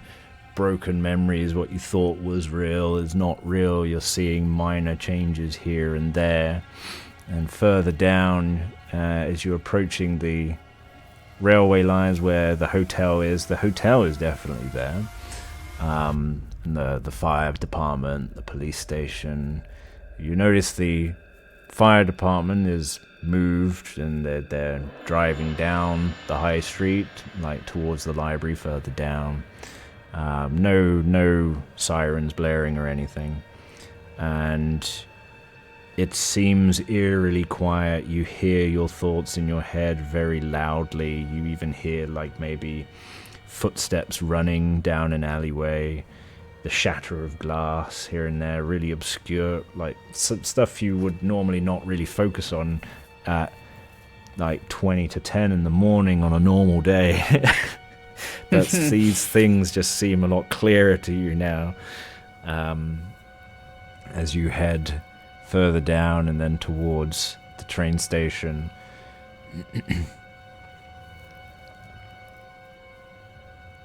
broken memories. What you thought was real is not real. You're seeing minor changes here and there, And further down, as you're approaching the railway lines where the hotel is definitely there. And the fire department, the police station. You notice the fire department is moved, and they're driving down the high street, like towards the library further down. No sirens blaring or anything. And it seems eerily quiet. You hear your thoughts in your head very loudly. You even hear like maybe footsteps running down an alleyway, the shatter of glass here and there, really obscure, like stuff you would normally not really focus on at like 20 to 10 in the morning on a normal day. These things just seem a lot clearer to you now, as you head further down and then towards the train station.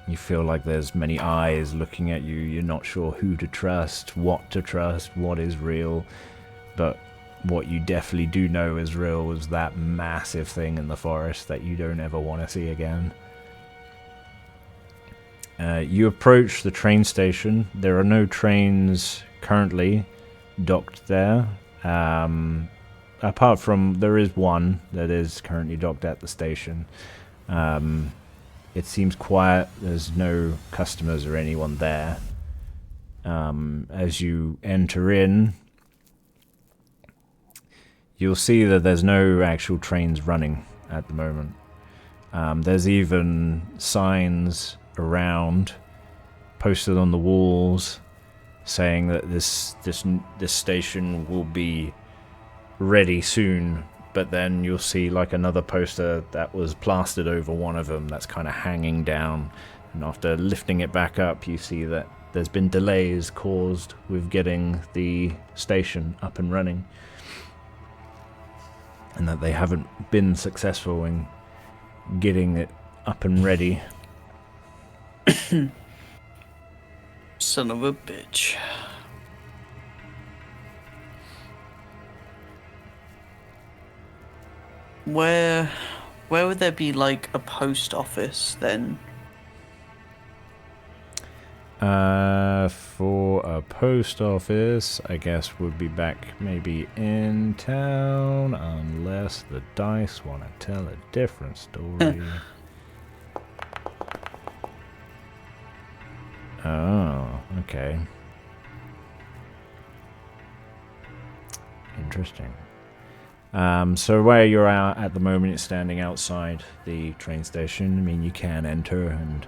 You feel like there's many eyes looking at you. You're not sure who to trust, what is real. But what you definitely do know is real was that massive thing in the forest that you don't ever want to see again. You approach the train station. There are no trains currently docked there. Apart from, there is one that is currently docked at the station. It seems quiet. There's no customers or anyone there. As you enter in, you'll see that there's no actual trains running at the moment. There's even signs around, posted on the walls, saying that this station will be ready soon. But then you'll see like another poster that was plastered over one of them that's kind of hanging down. And after lifting it back up, you see that there's been delays caused with getting the station up and running. And that they haven't been successful in getting it up and ready. Son of a bitch. Where would there be like a post office then? For a post office, I guess would be back maybe in town, unless the dice want to tell a different story. Oh, okay. Interesting. So where you're at the moment is standing outside the train station. I mean, you can enter and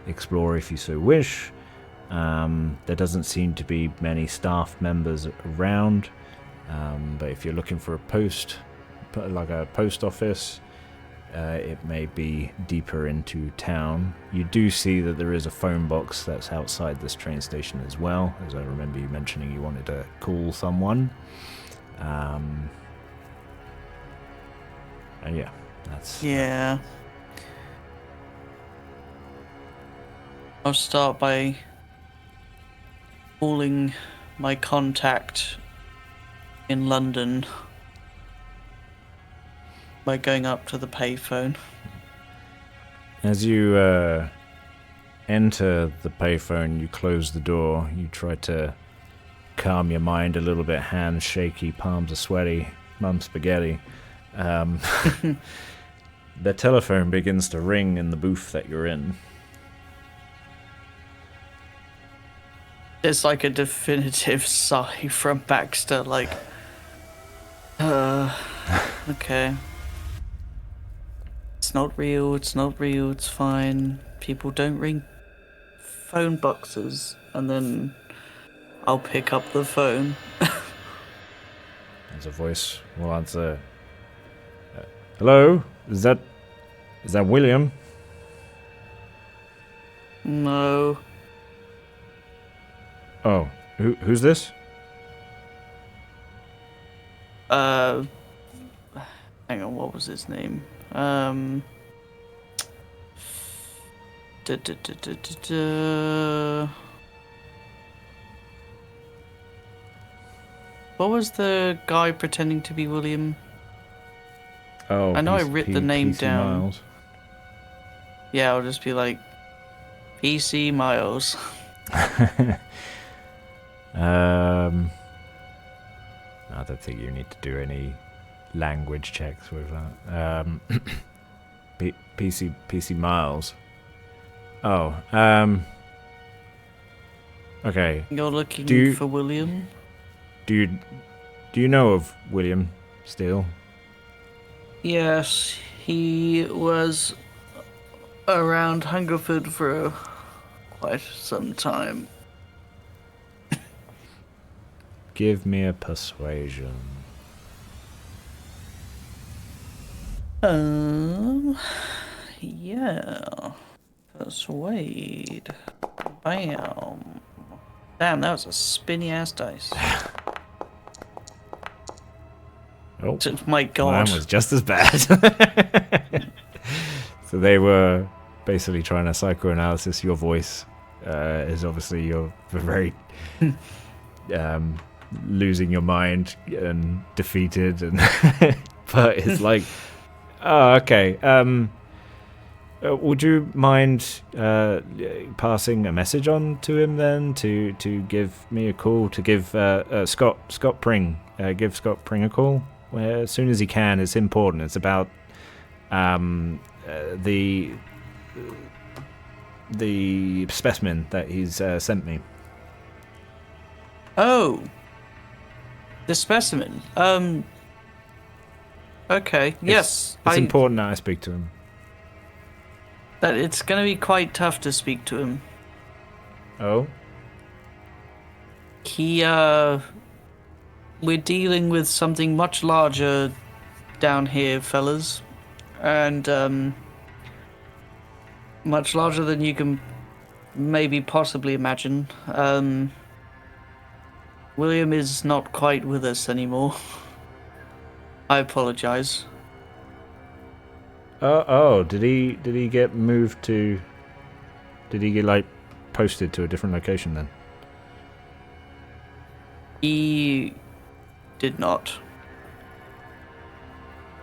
explore if you so wish. There doesn't seem to be many staff members around, but if you're looking for a post office, it may be deeper into town. You do see that there is a phone box that's outside this train station as well, as I remember you mentioning you wanted to call someone. And yeah, that's... Yeah. I'll start by calling my contact in London by going up to the payphone. As you enter the payphone, you close the door. You try to calm your mind a little bit. Hands shaky, palms are sweaty, mum spaghetti. The telephone begins to ring in the booth that you're in. It's like a definitive sigh from Baxter, like, okay. It's not real, it's fine. People don't ring phone boxes. And then I'll pick up the phone. There's a voice will answer. Hello? Is that William? No. Oh, who's this? Hang on, what was his name? What was the guy pretending to be William? Oh, I know I wrote the name PC down. Miles. Yeah, I'll just be like, PC Miles. I don't think you need to do any language checks with that. PC Miles. Oh, okay. You're looking for William? Do you know of William Steele? Yes, he was around Hungerford for quite some time. Give me a persuasion. Yeah. Persuade. Bam. Damn, that was a spinny ass dice. Oh, my God. mine was just as bad. So they were basically trying to psychoanalysis your voice. Is obviously you're very losing your mind and defeated, and but it's like, oh, okay. Would you mind passing a message on to him then to give me a call, to give Scott Pring give Scott Pring a call as soon as he can? It's important. It's about the specimen that he's sent me. Oh, the specimen. Okay. Yes, it's important that I speak to him. That it's going to be quite tough to speak to him. Oh? We're dealing with something much larger down here, fellas. And, much larger than you can maybe possibly imagine. William is not quite with us anymore. I apologize. Oh, did he get moved to... Did he get, like, posted to a different location then? He did not.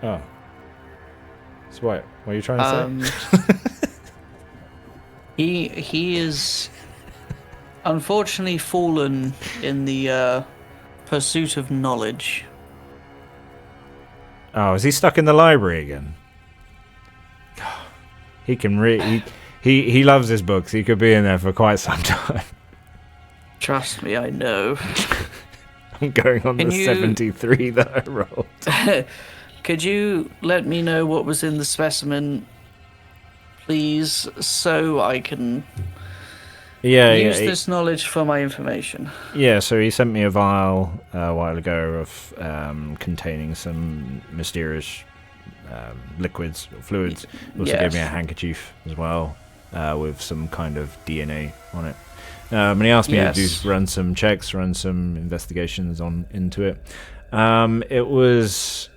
Oh. So what are you trying to say? He is unfortunately fallen in the pursuit of knowledge. Oh, is he stuck in the library again? He can he loves his books. He could be in there for quite some time. Trust me, I know. I'm going on 73 that I rolled. Could you let me know what was in the specimen, please, so I can use this knowledge for my information? Yeah, so he sent me a vial a while ago of containing some mysterious liquids or fluids. He also gave me a handkerchief as well with some kind of DNA on it. And he asked me to run some checks, run some investigations into it. It was...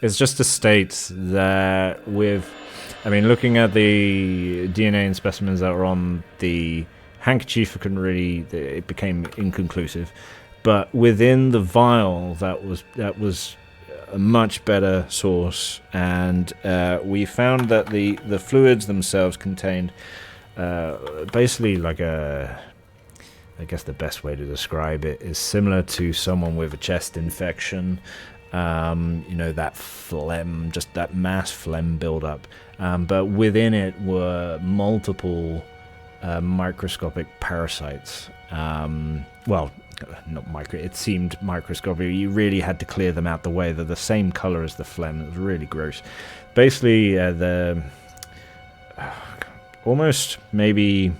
It's just to state that looking at the DNA and specimens that were on the handkerchief, it became inconclusive. But within the vial, that was a much better source, and we found that the fluids themselves contained basically like I guess the best way to describe it is similar to someone with a chest infection. That phlegm, just that mass phlegm buildup. But within it were multiple microscopic parasites. Not micro. It seemed microscopic. You really had to clear them out the way. They're the same color as the phlegm. It was really gross. Basically, almost maybe,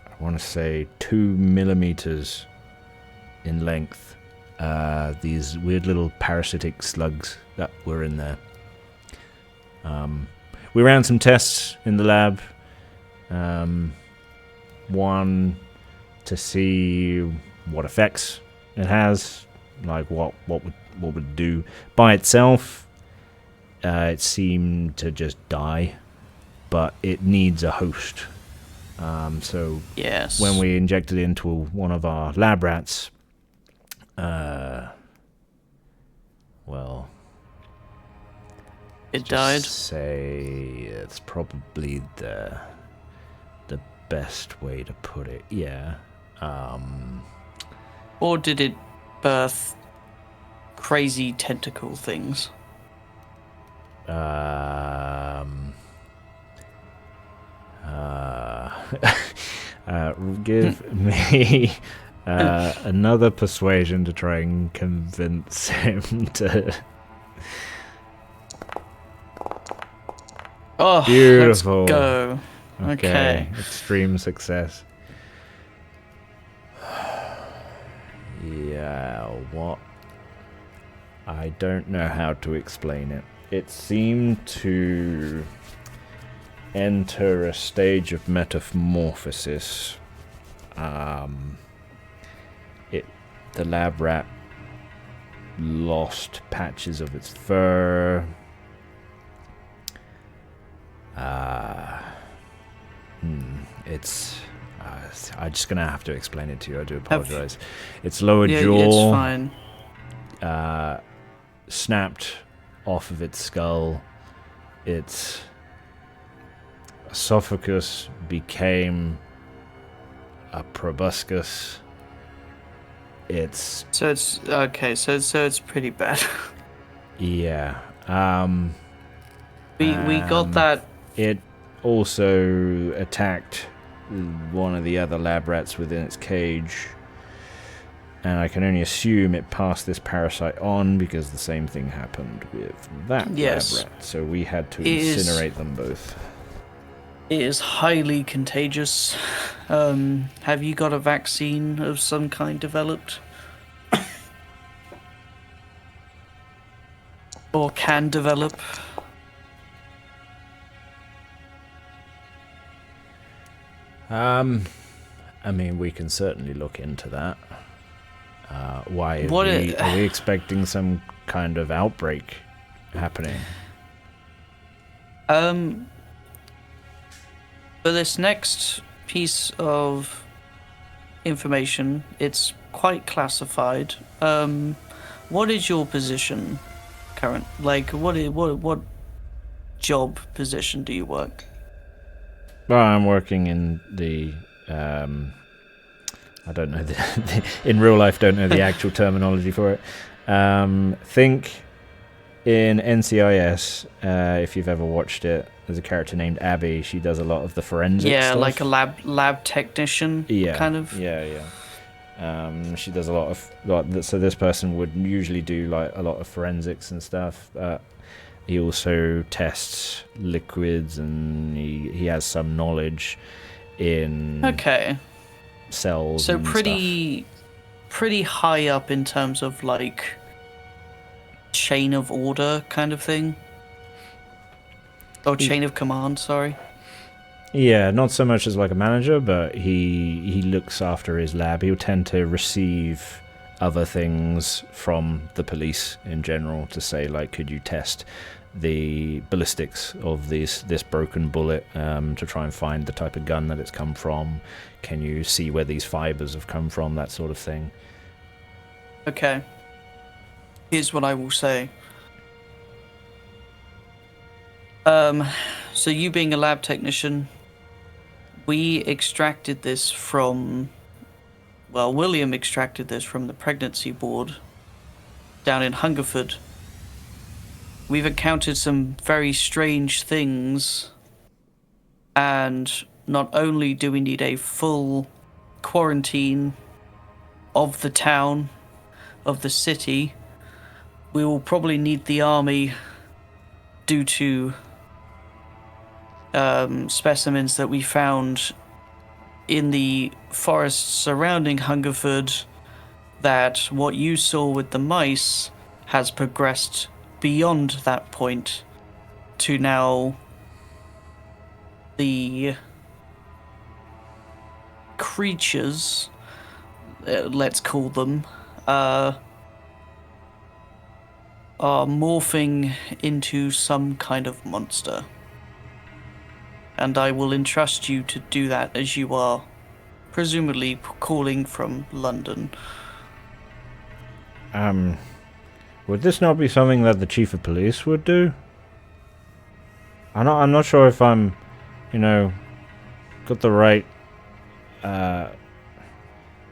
I want to say 2 millimeters in length. These weird little parasitic slugs that were in there. We ran some tests in the lab. One to see what effects it has, like what would it do by itself. It seemed to just die, but it needs a host. So yes, when we injected it into one of our lab rats, Well, It died. say it's probably the best way to put it. Yeah. Or did it birth crazy tentacle things? Give me another persuasion to try and convince him to. Oh, Beautiful. Let's go. Okay. Extreme success. Yeah, what? I don't know how to explain it. It seemed to enter a stage of metamorphosis. The lab rat lost patches of its fur. It's I'm just gonna have to explain it to you. I do apologize. Its lower jaw, it's fine. Snapped off of its skull. Its esophagus became a proboscis. So it's okay. So it's pretty bad. Yeah. We got that. It also attacked one of the other lab rats within its cage, and I can only assume it passed this parasite on because the same thing happened with that lab rat. So we had to incinerate them both. It is highly contagious. Have you got a vaccine of some kind developed? Or can develop? I mean, we can certainly look into that. Why are we expecting some kind of outbreak happening? For this next piece of information, it's quite classified. What is your position, current? Like, what job position do you work? Well, I'm working in the. I don't know in real life. Don't know the actual terminology for it. Think in NCIS. If you've ever watched it, there's a character named Abby. She does a lot of the forensic stuff. Like a lab technician. Kind of. Yeah. She does a lot of so this person would usually do like a lot of forensics and stuff. He also tests liquids, and he has some knowledge in cells. So and pretty high up in terms of like chain of order kind of thing. Or chain of command, sorry. Yeah, not so much as like a manager, but he looks after his lab. He'll tend to receive other things from the police in general to say, like, could you test the ballistics of this broken bullet to try and find the type of gun that it's come from? Can you see where these fibers have come from? That sort of thing. Okay. Here's what I will say. So you being a lab technician, we extracted this from... Well, William extracted this from the pregnancy ward down in Hungerford. We've encountered some very strange things, and not only do we need a full quarantine of the town, of the city, we will probably need the army due to specimens that we found in the forests surrounding Hungerford, that what you saw with the mice has progressed beyond that point to now the creatures, let's call them, are morphing into some kind of monster. And I will entrust you to do that, as you are presumably calling from London. would this not be something that the chief of police would do? I'm not sure if I'm, got the right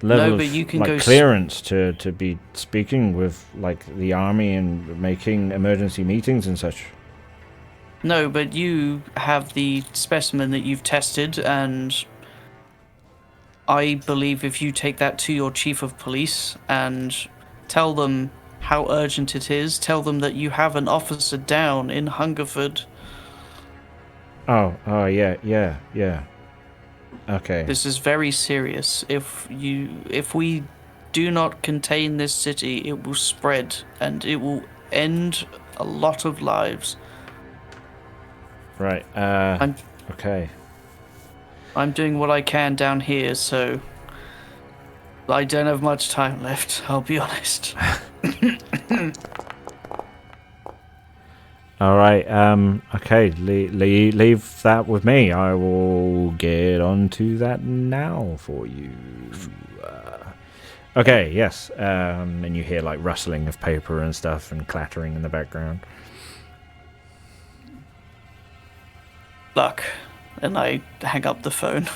level but of you can go clearance to be speaking with the army and making emergency meetings and such. No, but you have the specimen that you've tested, and I believe if you take that to your chief of police and tell them how urgent it is, tell them that you have an officer down in Hungerford. Oh, yeah. Okay. This is very serious. If we do not contain this city, it will spread and it will end a lot of lives. Right. Okay. I'm doing what I can down here, so I don't have much time left, I'll be honest. All right. Okay. Leave that with me. I will get onto that now for you. Okay. Yes. And you hear rustling of paper and stuff and clattering in the background. Luck. And I hang up the phone.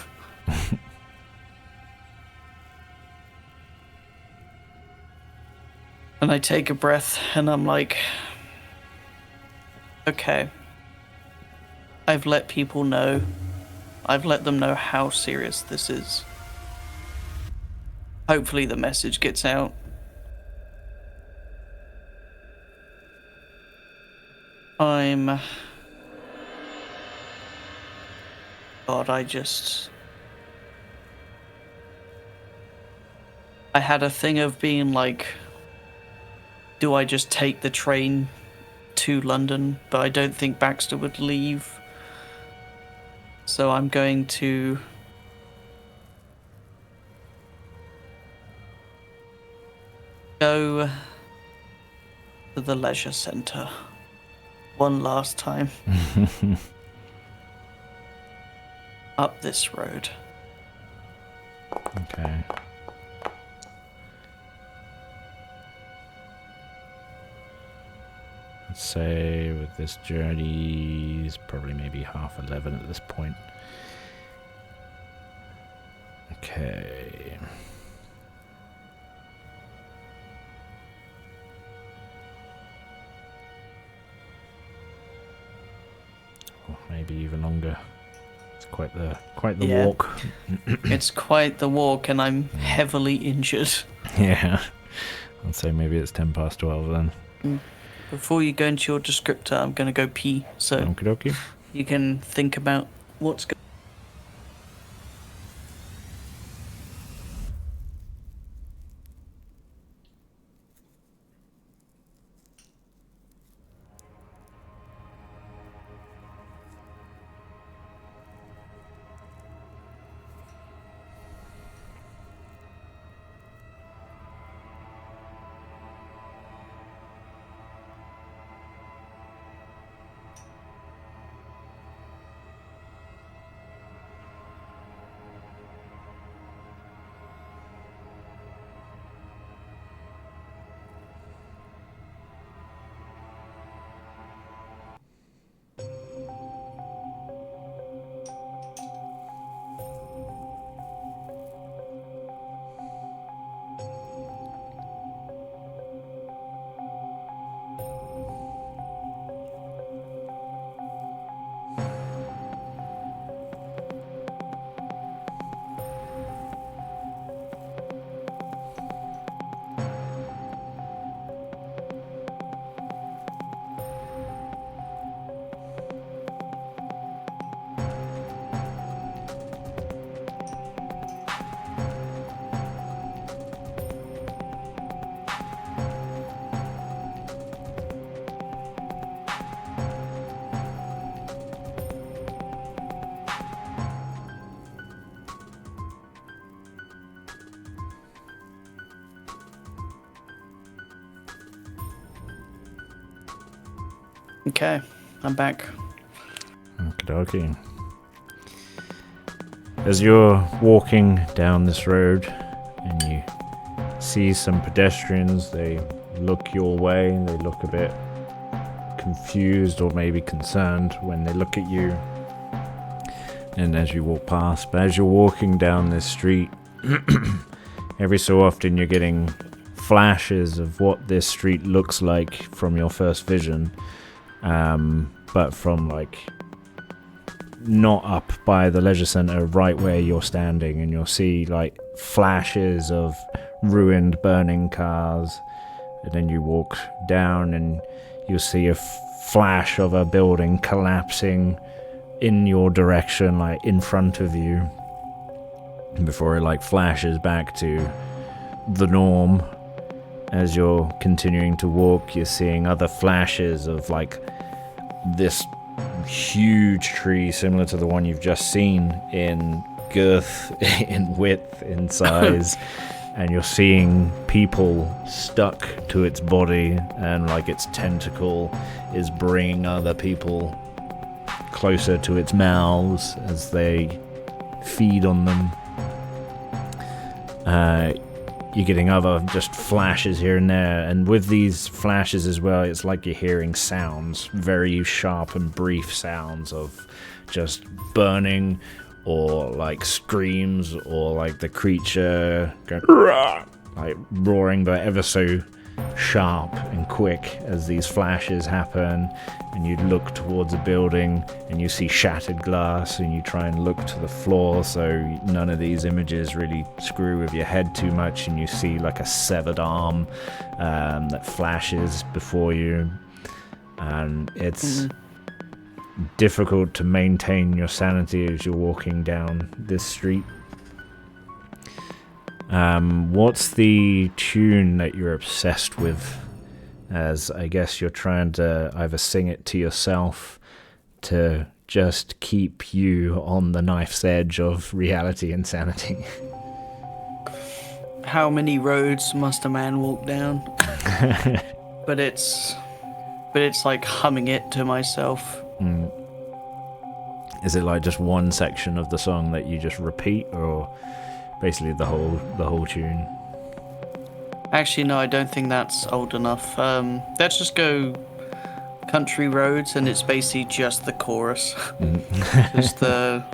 And I take a breath and I'm like, okay. I've let people know. I've let them know how serious this is. Hopefully the message gets out. God, I had a thing of being like, do I just take the train to London? But I don't think Baxter would leave. So I'm going to go to the leisure centre one last time. Up this road. Okay. Let's say with this journey, it's probably maybe 11:30 at this point. Okay. Or maybe even longer. It's quite the walk. It's quite the walk, and I'm heavily injured. Yeah. I'd say maybe it's 12:10 then. Before you go into your descriptor, I'm going to go pee, so Okie-dokie. you can think about what's going. Okay, I'm back. Okie-dokie. As you're walking down this road and you see some pedestrians. They look your way. They look a bit confused or maybe concerned when they look at you. And as you walk past, but as you're walking down this street, every so often you're getting flashes of what this street looks like from your first vision, but from like not up by the leisure centre, right where you're standing, and you'll see like flashes of ruined, burning cars. And then you walk down and you'll see a flash of a building collapsing in your direction, like in front of you, before it like flashes back to the norm. As you're continuing to walk, you're seeing other flashes of like this huge tree similar to the one you've just seen in girth, in width, in size. And you're seeing people stuck to its body, and like its tentacle is bringing other people closer to its mouths as they feed on them. You're getting other just flashes here and there, and with these flashes as well, it's like you're hearing sounds, very sharp and brief sounds of just burning, or like screams, or like the creature going like roaring, but ever so sharp and quick as these flashes happen. And you look towards a building and you see shattered glass, and you try and look to the floor so none of these images really screw with your head too much, and you see like a severed arm that flashes before you, and it's difficult to maintain your sanity as you're walking down this street. What's the tune that you're obsessed with? As I guess you're trying to either sing it to yourself to just keep you on the knife's edge of reality and sanity. How many roads must a man walk down? But it's like humming it to myself. Is it like just one section of the song that you just repeat, or basically the whole tune? Actually, no, I don't think that's old enough. Let's just go country roads, and it's basically just the chorus. Just the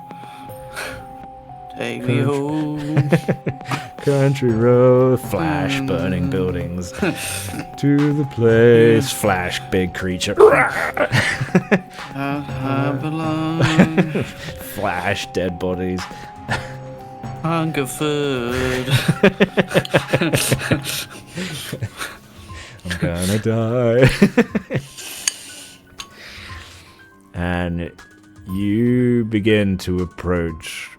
take me home. Country road, flash, burning buildings. To the place, flash, big creature. I belong. Flash, dead bodies. Hungerford. I'm gonna die. And you begin to approach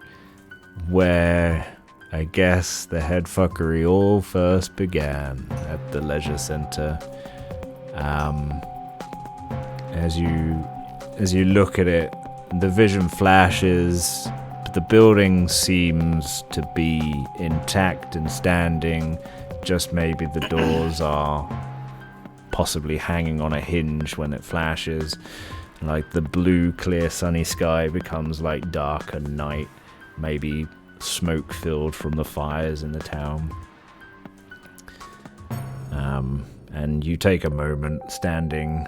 where I guess the head fuckery all first began, at the leisure centre. As you look at it, the vision flashes. The building seems to be intact and standing, just maybe the doors are possibly hanging on a hinge when it flashes. Like the blue, clear, sunny sky becomes like dark and night, maybe smoke filled from the fires in the town. And you take a moment standing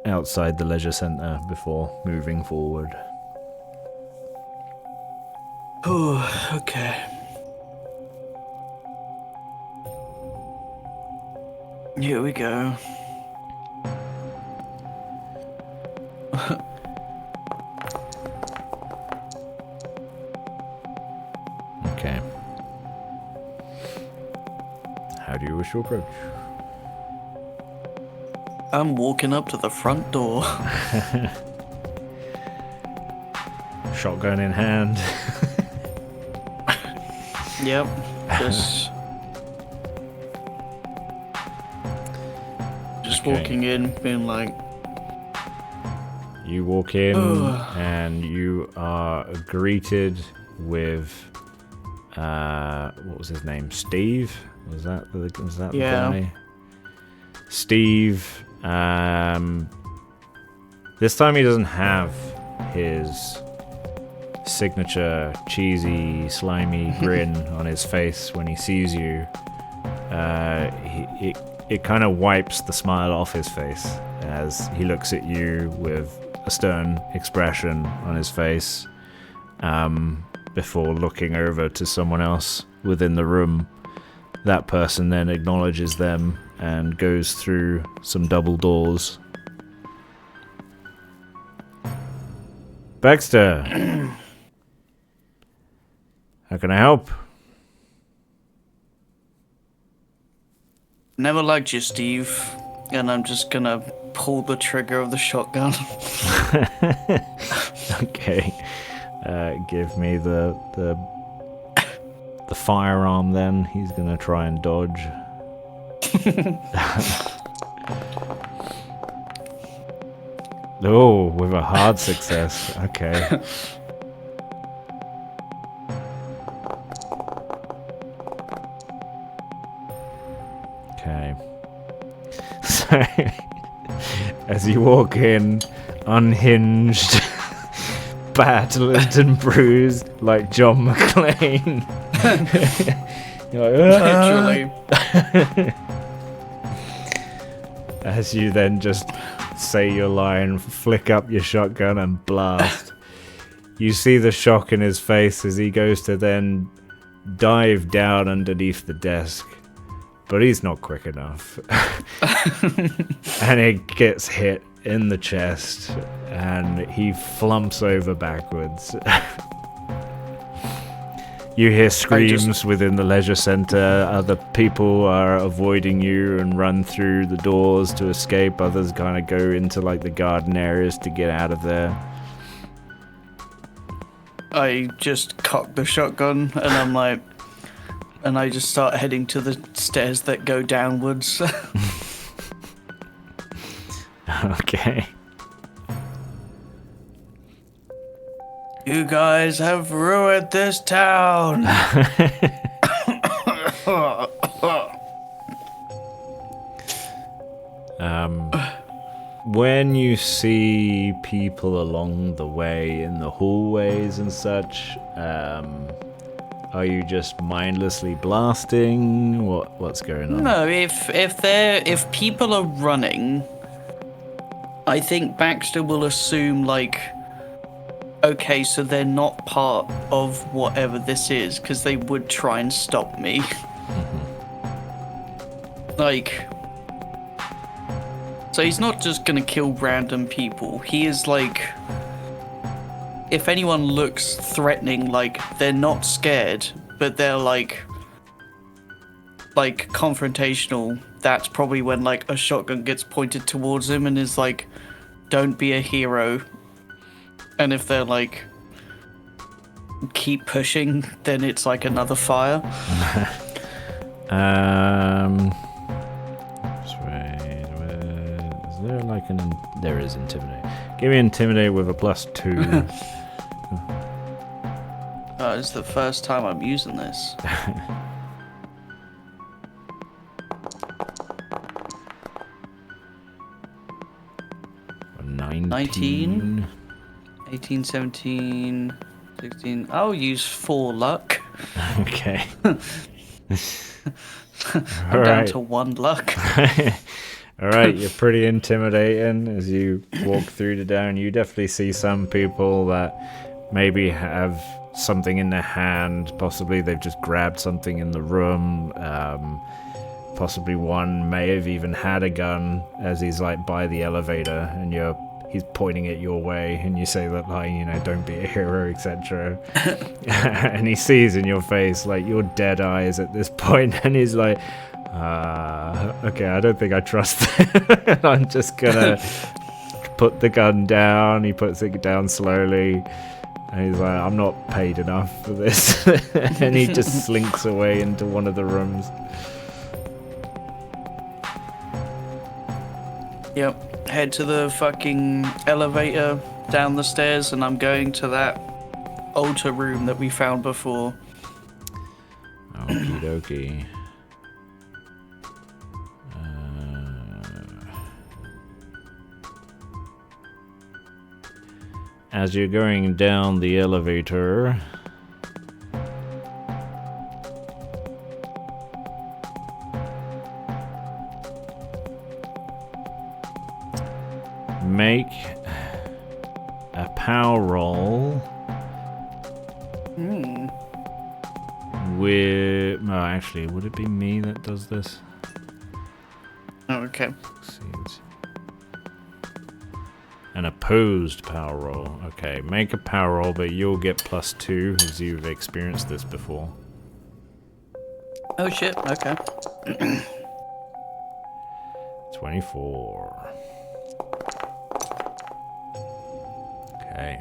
outside the leisure centre before moving forward. Oh, okay. Here we go. Okay. How do you wish to approach? I'm walking up to the front door. Shotgun in hand. Yep. Just Okay. walking in, being like, You walk in and you are greeted with what was his name? Steve? Was that the guy? Steve. This time he doesn't have his signature cheesy, slimy grin on his face when he sees you. it kind of wipes the smile off his face as he looks at you with a stern expression on his face, before looking over to someone else within the room. That person then acknowledges them and goes through some double doors. Baxter, how can I help? Never liked you, Steve, and I'm just gonna pull the trigger of the shotgun. Okay, give me the firearm. Then he's gonna try and dodge. Oh, with a hard success. Okay. Okay. So, as you walk in, unhinged, battered and bruised, like John McClane. You're like, Literally. As you then just say your line, flick up your shotgun and blast. You see the shock in his face as he goes to then dive down underneath the desk. But he's not quick enough. And it gets hit in the chest and he flumps over backwards. You hear screams within the leisure center. Other people are avoiding you and run through the doors to escape. Others kind of go into like the garden areas to get out of there. I just cock the shotgun and I'm like, and I just start heading to the stairs that go downwards. Okay. You guys have ruined this town. When you see people along the way in the hallways and such, are you just mindlessly blasting? What's going on? No, if people are running, I think Baxter will assume like, okay, so they're not part of whatever this is, because they would try and stop me. Like, so he's not just gonna kill random people. He is like, if anyone looks threatening, like they're not scared, but they're like confrontational, that's probably when like a shotgun gets pointed towards him and is like, don't be a hero. And if they're like, keep pushing, then it's like another fire. Is there like there is intimidate. Give me intimidate with a +2. It's the first time I'm using this. 19, 18, 17, 16. I'll use 4 luck. Okay. I'm down to 1 luck. Alright, you're pretty intimidating as you walk through the down. You definitely see some people that maybe have something in their hand. Possibly they've just grabbed something in the room. Possibly one may have even had a gun as he's like by the elevator and he's pointing it your way and you say that like, you know, don't be a hero, etc. And he sees in your face like your dead eyes at this point and he's like, okay, I don't think I trust them. I'm just gonna put the gun down. He puts it down slowly and he's like, I'm not paid enough for this. And he just slinks away into one of the rooms. Yep, head to the fucking elevator down the stairs and I'm going to that altar room that we found before. Okie dokie. As you're going down the elevator, make a power roll with... No, actually, would it be me that does this? Oh, okay. Succeeds. An opposed power roll. Okay, make a power roll, but you'll get +2 as you've experienced this before. Oh shit, okay. 24. Okay.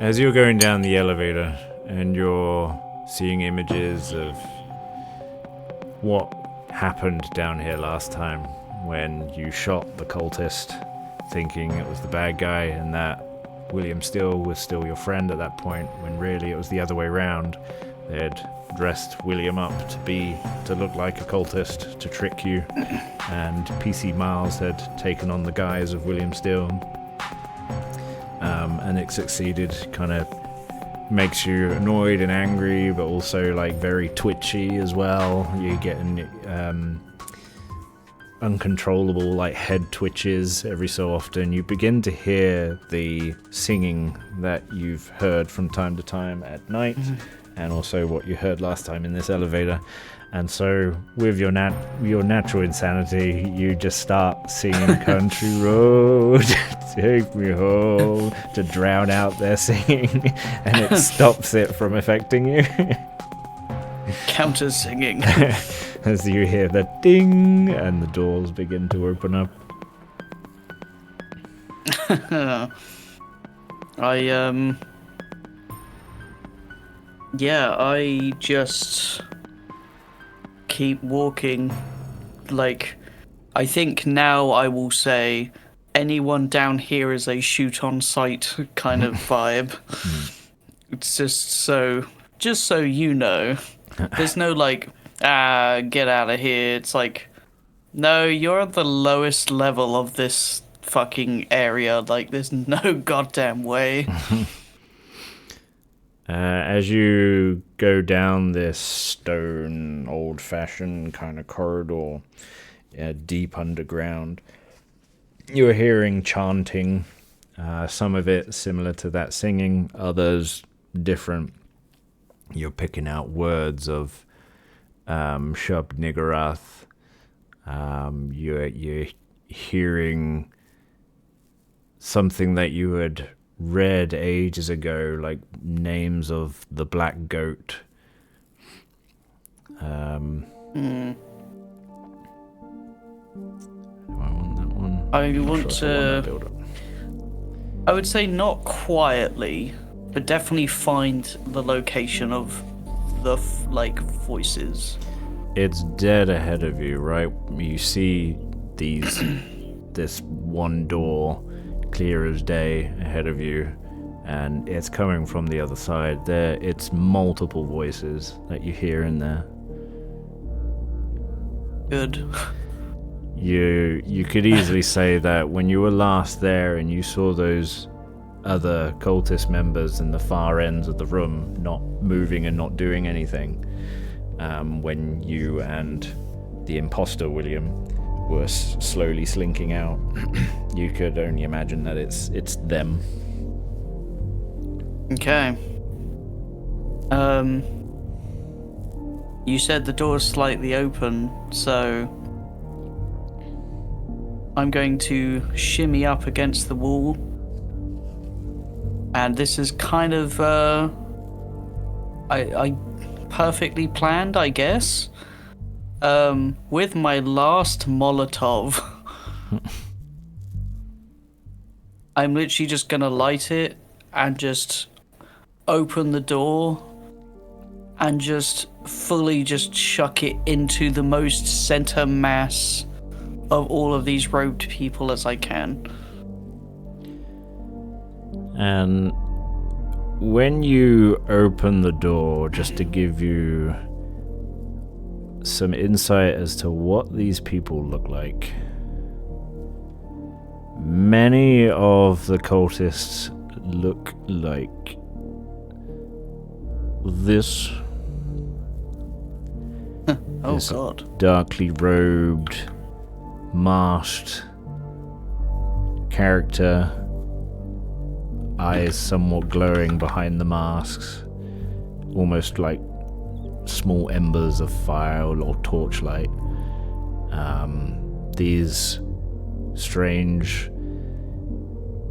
As you're going down the elevator and you're seeing images of what happened down here last time when you shot the cultist thinking it was the bad guy and that William Steele was still your friend at that point, when really it was the other way around. They had dressed William up to look like a cultist to trick you, and PC Miles had taken on the guise of William Steele, and it succeeded. Kind of makes you annoyed and angry, but also like very twitchy as well. You get uncontrollable like head twitches every so often. You begin to hear the singing that you've heard from time to time at night, and also what you heard last time in this elevator. And so with your natural insanity, you just start singing Country Road, take me home, to drown out their singing, and it stops it from affecting you. Counter singing. As you hear the ding and the doors begin to open up. I just keep walking. Like, I think now I will say anyone down here is a shoot on sight kind of vibe. It's just so you know. There's no like, get out of here. It's like, no, you're at the lowest level of this fucking area. Like, there's no goddamn way. As you go down this stone, old-fashioned kind of corridor, deep underground, you're hearing chanting. Some of it similar to that singing, others different. You're picking out words of Shub Niggurath. You're hearing something that you had read ages ago, like names of the Black Goat. Do I want that one? I would say not quietly, but definitely find the location of the voices. It's dead ahead of you, right? You see this one door clear as day ahead of you, and it's coming from the other side. It's multiple voices that you hear in there. Good. You could easily say that when you were last there and you saw those other cultist members in the far ends of the room not moving and not doing anything, when you and the imposter William were slowly slinking out, you could only imagine that it's them. Okay. You said the door's slightly open, so I'm going to shimmy up against the wall. And this is kind of I perfectly planned, I guess. With my last Molotov, I'm literally just gonna light it and just open the door and just fully just chuck it into the most center mass of all of these robed people as I can. And when you open the door, just to give you some insight as to what these people look like, many of the cultists look like this. Oh this God. Darkly robed, masked character, eyes somewhat glowing behind the masks, almost like small embers of fire or torchlight. These strange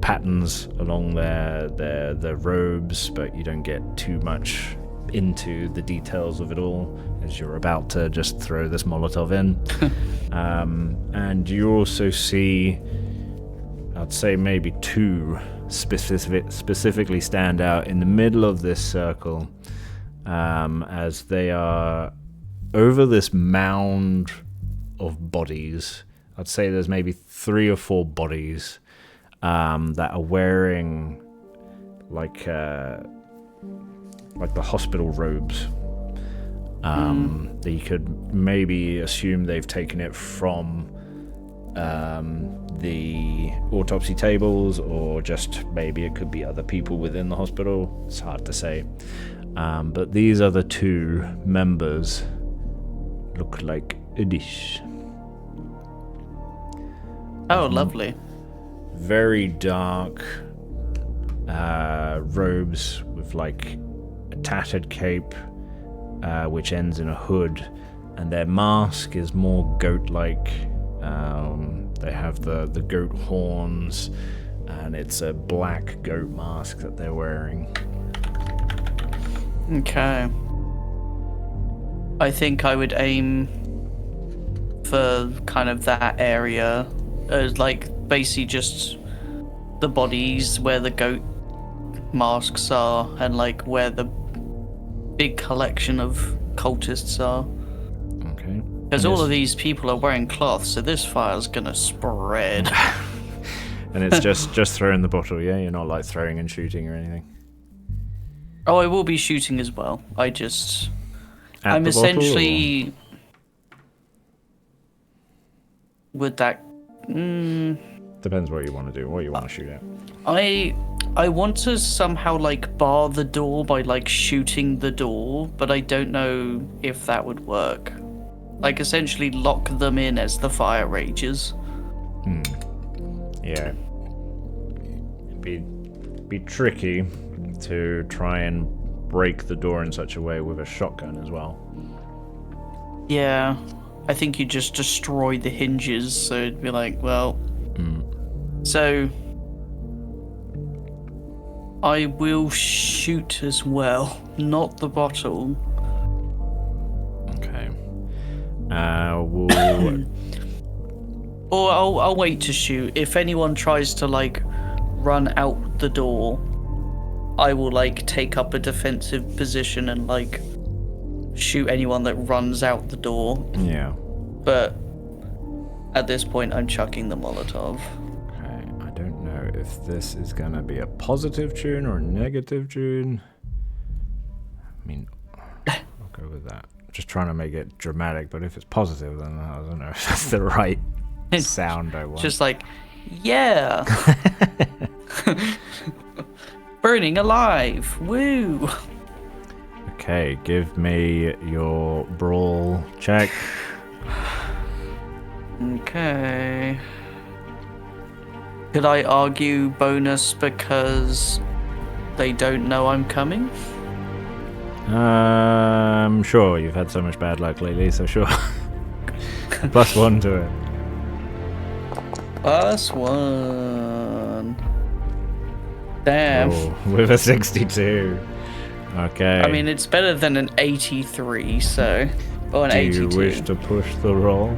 patterns along their robes, but you don't get too much into the details of it all as you're about to just throw this Molotov in. And you also see, I'd say maybe two specifically stand out in the middle of this circle, as they are over this mound of bodies. I'd say there's maybe 3 or 4 bodies that are wearing like the hospital robes. That you could maybe assume they've taken it from the autopsy tables, or just maybe it could be other people within the hospital. It's hard to say. But these other 2 members look like a dish. Oh, lovely. Very dark robes with like a tattered cape, which ends in a hood, and their mask is more goat-like. They have the goat horns, and it's a black goat mask that they're wearing. Okay. I think I would aim for kind of that area, like basically just the bodies where the goat masks are, and like where the big collection of cultists are. Okay. Because all of these people are wearing cloth, so this fire's gonna spread. And it's just throwing the bottle, yeah? You're not like throwing and shooting or anything? Oh, I will be shooting as well. I'm At the essentially... bottle, Would that... depends what you want to do, what you want to shoot at. I want to somehow like bar the door by like shooting the door, but I don't know if that would work. Like essentially lock them in as the fire rages. Yeah. It'd be tricky to try and break the door in such a way with a shotgun as well. Yeah. I think you just destroy the hinges, so it'd be like, well... So... I will shoot as well, not the bottle. Okay. We'll... Or I'll wait to shoot. If anyone tries to like run out the door, I will like take up a defensive position and like shoot anyone that runs out the door. Yeah. But at this point, I'm chucking the Molotov. Okay. I don't know if this is gonna be a positive tune or a negative tune. I mean, I'll go with that. Just trying to make it dramatic, but if it's positive, then I don't know if that's the right sound I want. Just like, yeah. Burning alive. Woo. Okay, give me your brawl check. Okay. Could I argue bonus because they don't know I'm coming? Sure, you've had so much bad luck lately, so sure. +1 to it. +1. Damn. Oh, with a 62. Okay. I mean, it's better than an 83, so... Or an 82. Do you wish to push the roll?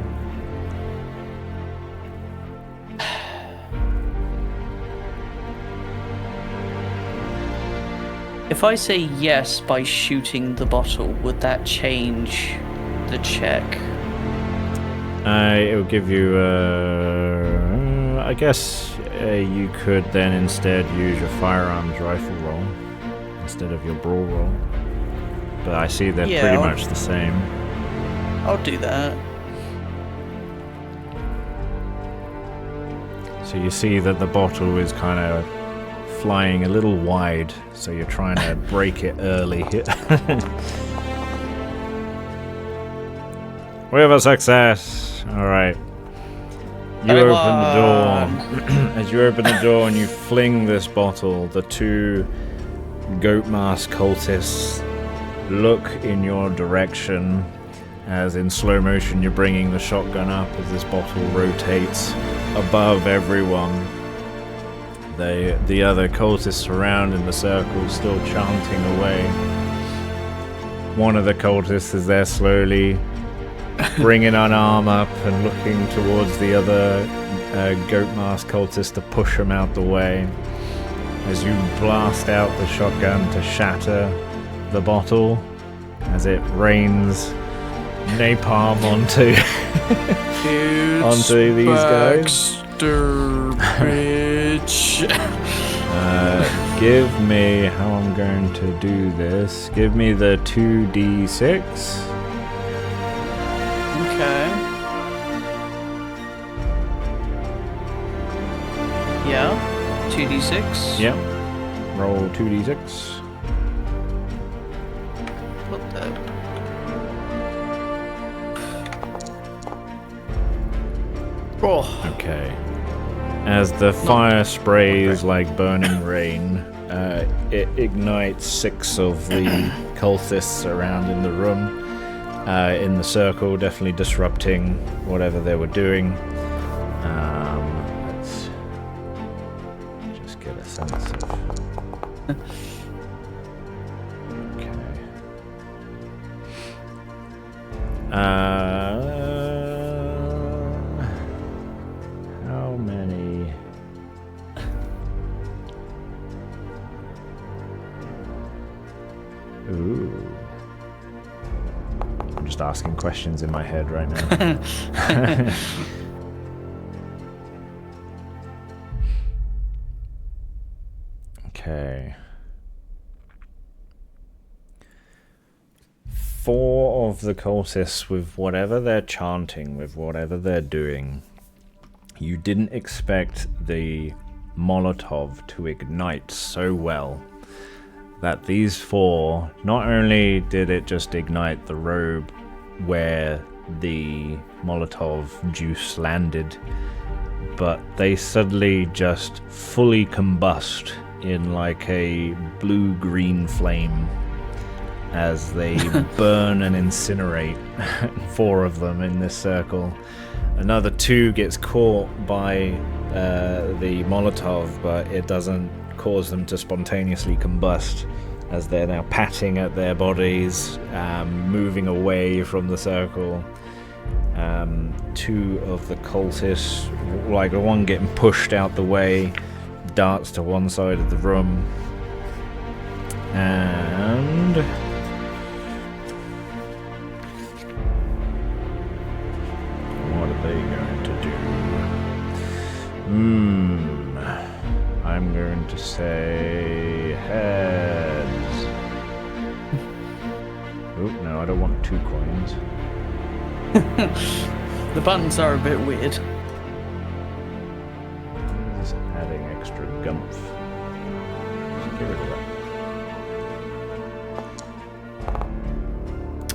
If I say yes by shooting the bottle, would that change the check? It will give you, I guess you could then instead use your firearms rifle roll instead of your brawl roll. But I see they're pretty much the same. I'll do that. So you see that the bottle is kind of flying a little wide, so you're trying to break it early. We have a success. All right. You open the door. As you open the door and you fling this bottle, the two goat mask cultists look in your direction as in slow motion you're bringing the shotgun up as this bottle rotates above everyone. The other cultists around in the circle still chanting away. One of the cultists is there slowly bringing an arm up and looking towards the other goat mask cultist to push him out the way. As you blast out the shotgun to shatter the bottle, as it rains napalm onto onto these guys. Baxter, bitch. Give me how I'm going to do this. Give me the 2d6. Okay. Yeah. 2d6. Yeah. Roll 2d6. What the? Oh. Okay. As the fire sprays like burning rain, it ignites 6 of the cultists around in the room, in the circle, definitely disrupting whatever they were doing. Let's just get a sense of... Okay. How many... Ooh. I'm just asking questions in my head right now. Okay. 4 of the cultists, with whatever they're chanting, with whatever they're doing, you didn't expect the Molotov to ignite so well that these 4, not only did it just ignite the robe where the Molotov juice landed, but they suddenly just fully combust in like a blue-green flame as they burn and incinerate. 4 of them in this circle. Another 2 gets caught by the Molotov, but it doesn't cause them to spontaneously combust, as they're now patting at their bodies, moving away from the circle. 2 of the cultists, like the one getting pushed out the way, darts to one side of the room, and what are they going to do? I'm going to say heads. Oh, no, I don't want 2 coins. The buttons are a bit weird. Just adding extra gumph. Just get rid of that.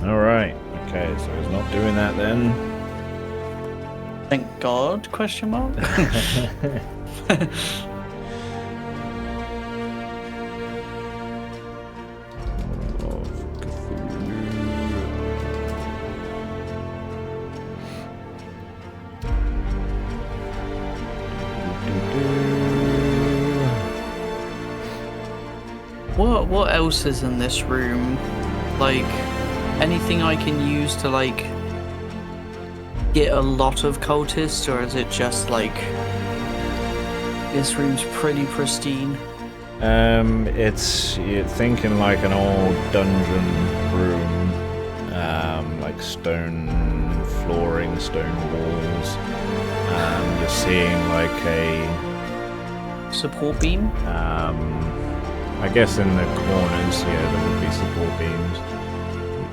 Alright, okay, so he's not doing that then. Thank God? Question mark. What else is in this room? Like, anything I can use to, like, get a lot of cultists, or is it just, like, this room's pretty pristine? You're thinking like an old dungeon room, like stone flooring, stone walls. You're seeing like a support beam? I guess in the corners, yeah, there would be support beams.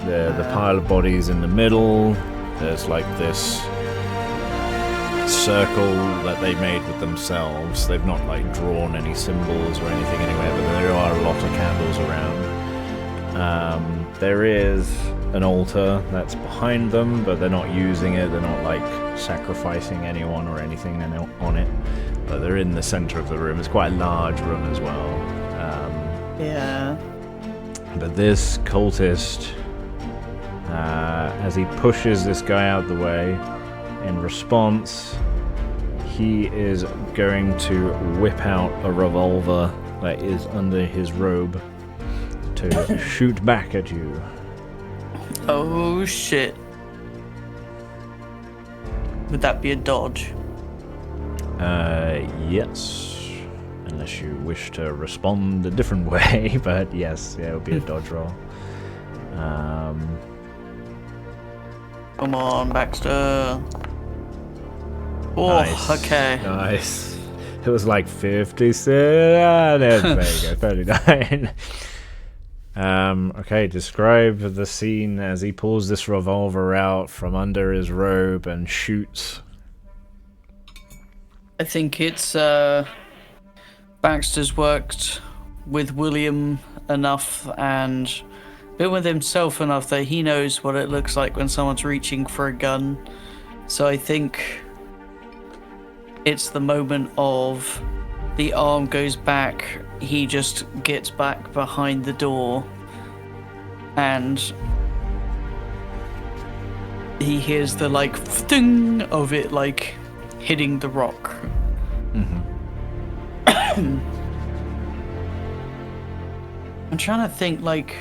The pile of bodies in the middle. There's like this circle that they made with themselves. They've not like drawn any symbols or anything anywhere, but there are a lot of candles around. There is an altar that's behind them, but they're not using it. They're not like sacrificing anyone or anything on it. But they're in the center of the room. It's quite a large room as well. Yeah. But this cultist, as he pushes this guy out the way, in response, he is going to whip out a revolver that is under his robe to shoot back at you. Oh shit. Would that be a dodge? Yes. Unless you wish to respond a different way, but yes, yeah, it would be a dodge roll. Come on, Baxter. Oh, Nice. okay. Nice. It was like 56. There you go, 39. Okay, describe the scene as he pulls this revolver out from under his robe and shoots. I think it's Baxter's worked with William enough and been with himself enough that he knows what it looks like when someone's reaching for a gun. So I think it's the moment of the arm goes back, he just gets back behind the door, and he hears the like thing of it like hitting the rock. I'm trying to think like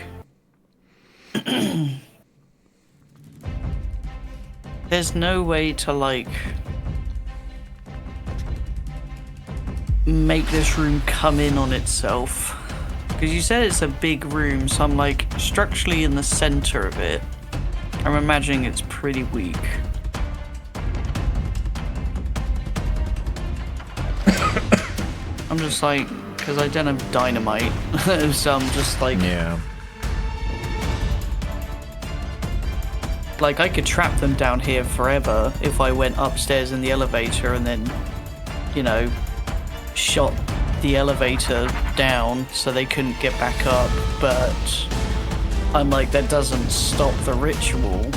there's no way to like make this room come in on itself, because you said it's a big room, so I'm like structurally in the center of it. I'm imagining it's pretty weak. I'm just like, because I don't have dynamite, so I'm just like, Yeah. like I could trap them down here forever if I went upstairs in the elevator and then, you know, shot the elevator down so they couldn't get back up, but I'm like, that doesn't stop the ritual.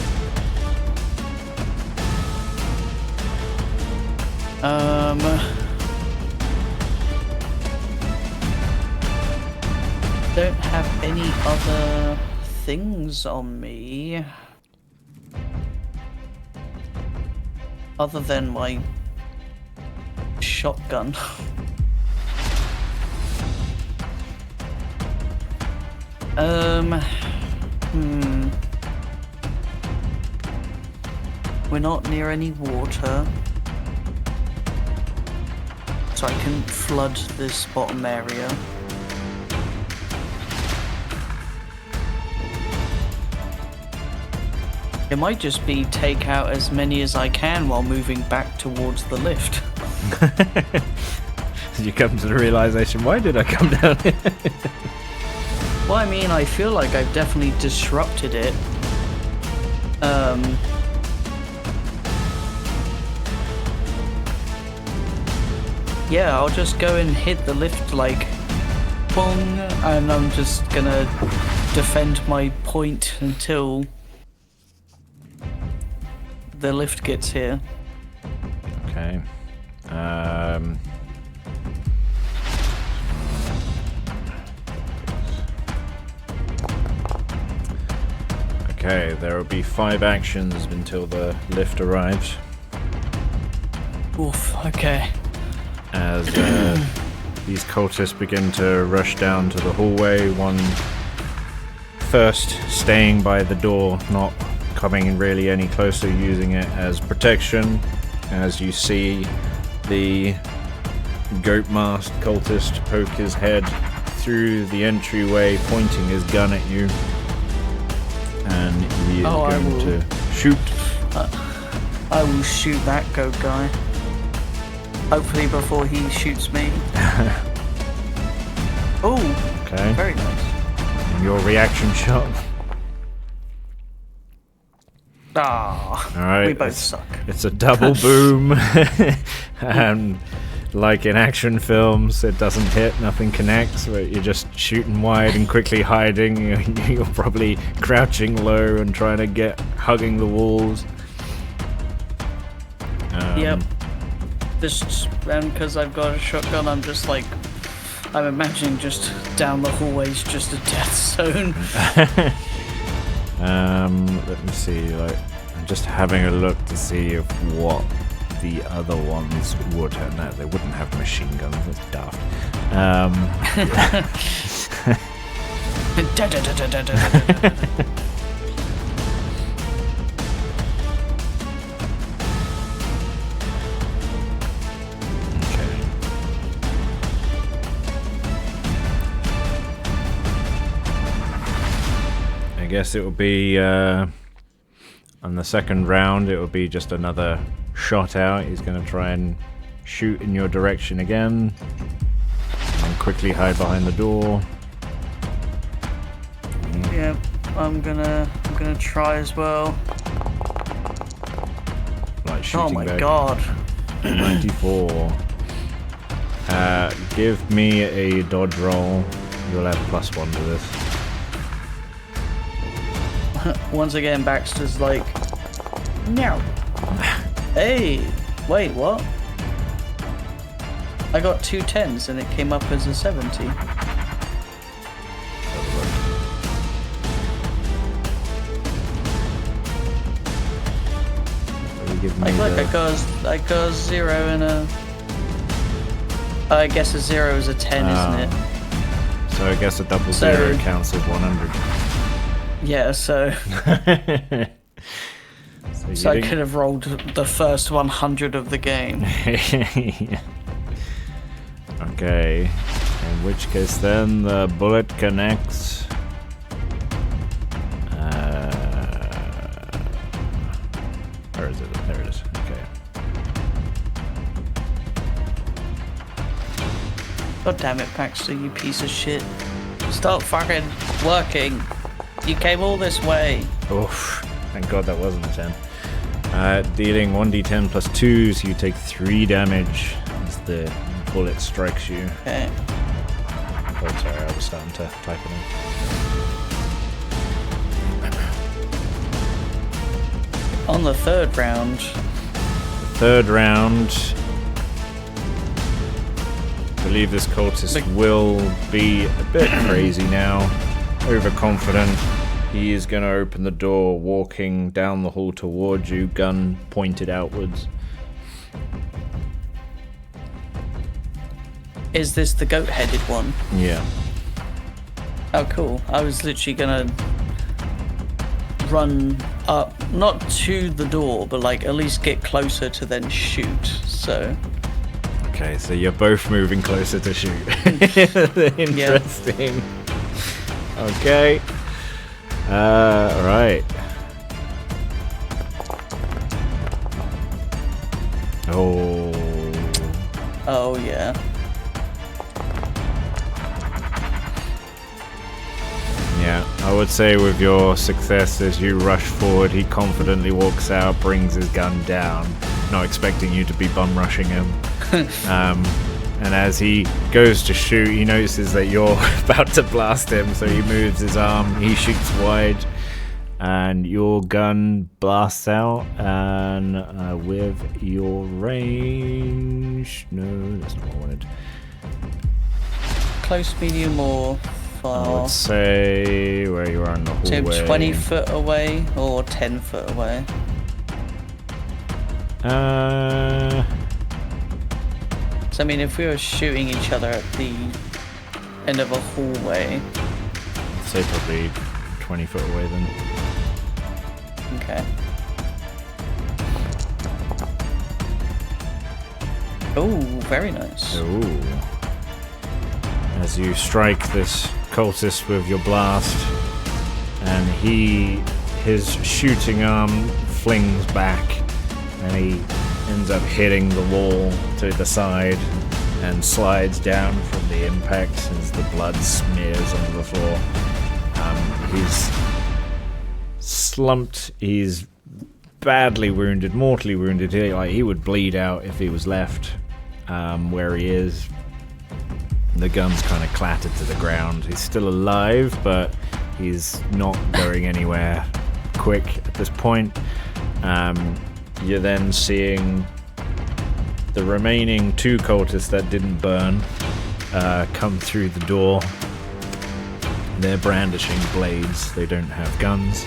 Don't have any other things on me other than my shotgun. We're not near any water, so I can flood this bottom area. It might just be take out as many as I can while moving back towards the lift. You come to the realization, why did I come down here? Well, I mean, I feel like I've definitely disrupted it. Yeah, I'll just go and hit the lift like bong, and I'm just gonna defend my point until the lift gets here. Okay. Okay, there will be 5 actions until the lift arrives. Oof, okay. As these cultists begin to rush down to the hallway, one first staying by the door, not coming really any closer, using it as protection. As you see the goat masked cultist poke his head through the entryway, pointing his gun at you, and he is going to shoot. I will shoot that goat guy. Hopefully before he shoots me. Oh, Okay. very nice. And your reaction shot. Ah, All right. we both suck. It's a double boom, and like in action films, it doesn't hit, nothing connects, but you're just shooting wide and quickly hiding. You're probably crouching low and trying to hugging the walls. Yep. Just because I've got a shotgun, I'm just like, I'm imagining just down the hallways, just a death zone. Let me see. Like, I'm just having a look to see if what the other ones would have. No, they wouldn't have machine guns. That's daft. I guess it will be on the second round. It will be just another shot out. He's going to try and shoot in your direction again, and quickly hide behind the door. Yep, I'm gonna try as well. Like shooting. Oh my back. god. 94. Give me a dodge roll. You'll have +1 to this. Once again, Baxter's like, no. Hey, wait, what? I got 2 10s and it came up as a 70. I got a 0 and a. I guess a 0 is a 10, isn't it? So I guess a double 0 counts as 100. Yeah, so. So I could have rolled the first 100 of the game. Okay. In which case then the bullet connects. Where is it? There it is. Okay. God damn it, Baxter, you piece of shit. Stop fucking working. You came all this way. Oof. Thank God that wasn't a 10. Dealing 1d10 plus 2, so you take 3 damage as the bullet strikes you. Okay. Oh, sorry, I was starting to type it in. On the third round. I believe this cultist will be a bit crazy now. Overconfident. He is going to open the door, walking down the hall towards you, gun pointed outwards. Is this the goat-headed one? Yeah. Oh, cool. I was literally going to run up, not to the door, but like at least get closer to then shoot, so... Okay, so you're both moving closer to shoot. Interesting. Yep. Okay. Right. Oh, yeah. Yeah, I would say with your success as you rush forward, he confidently walks out, brings his gun down, not expecting you to be bum rushing him. And as he goes to shoot, he notices that you're about to blast him, so he moves his arm, he shoots wide, and your gun blasts out, and with your range... No, that's not what I wanted. Close, medium, or far? I would say where you are in the hallway. So 20 foot away, or 10 foot away? So, I mean, if we were shooting each other at the end of a hallway... I'd say probably 20 foot away then. Okay. Oh, very nice. Ooh. As you strike this cultist with your blast, and his shooting arm flings back, and he ends up hitting the wall to the side and slides down from the impact as the blood smears onto the floor. He's slumped. He's badly wounded, mortally wounded. He would bleed out if he was left. where he is. The gun's kind of clattered to the ground. He's still alive, but he's not going anywhere quick at this point. You're then seeing the remaining 2 cultists that didn't burn come through the door. They're brandishing blades. They don't have guns.